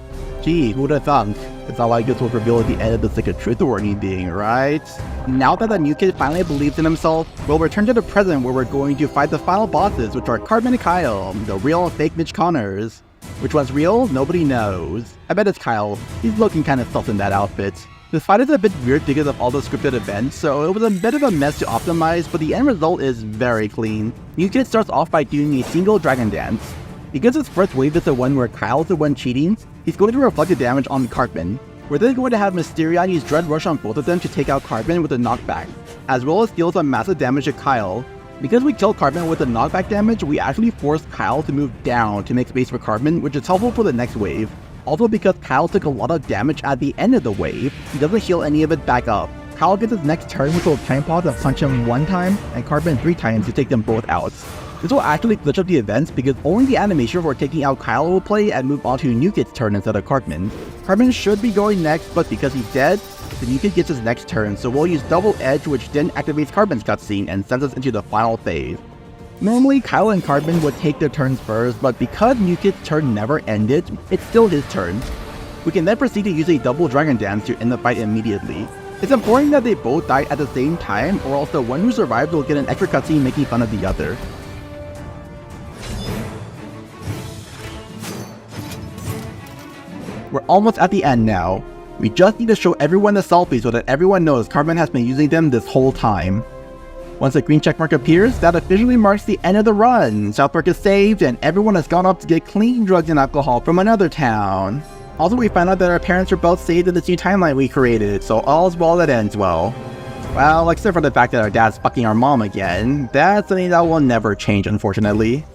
Gee, who'd have thunk? It's not like this was revealed at the end of the Stick of Truth or anything, right? Now that the new kid finally believes in himself, we'll return to the present where we're going to fight the final bosses, which are Cartman and Kyle, the real and fake Mitch Connors. Which one's real? Nobody knows. I bet it's Kyle. He's looking kinda sus in that outfit. This fight is a bit weird because of all the scripted events, so it was a bit of a mess to optimize, but the end result is very clean. New Kid starts off by doing a single dragon dance. Because his first wave is the one where Kyle's the one cheating, he's going to reflect the damage on Cartman. We're then going to have Mysteria use Dread Rush on both of them to take out Cartman with a knockback, as well as deal some massive damage to Kyle. Because we killed Cartman with the knockback damage, we actually forced Kyle to move down to make space for Cartman, which is helpful for the next wave. Also because Kyle took a lot of damage at the end of the wave, he doesn't heal any of it back up. Kyle gets his next turn which will time pause and punch him 1 time, and Cartman 3 times to take them both out. This will actually glitch up the events because only the animation for taking out Kyle will play and move on to New Kid's turn instead of Cartman. Cartman should be going next, but because he's dead, the New Kid gets his next turn, so we'll use Double Edge, which then activates Cartman's cutscene and sends us into the final phase. Normally, Kyle and Cartman would take their turns first, but because New Kid's turn never ended, it's still his turn. We can then proceed to use a double dragon dance to end the fight immediately. It's important that they both die at the same time, or else the one who survives will get an extra cutscene making fun of the other. We're almost at the end now. We just need to show everyone the selfie so that everyone knows Cartman has been using them this whole time. Once the green checkmark appears, that officially marks the end of the run. South Park is saved and everyone has gone off to get clean drugs and alcohol from another town. Also, we found out that our parents are both saved in this new timeline we created, so all's well that ends well. Well, except for the fact that our dad's fucking our mom again. That's something that will never change, unfortunately.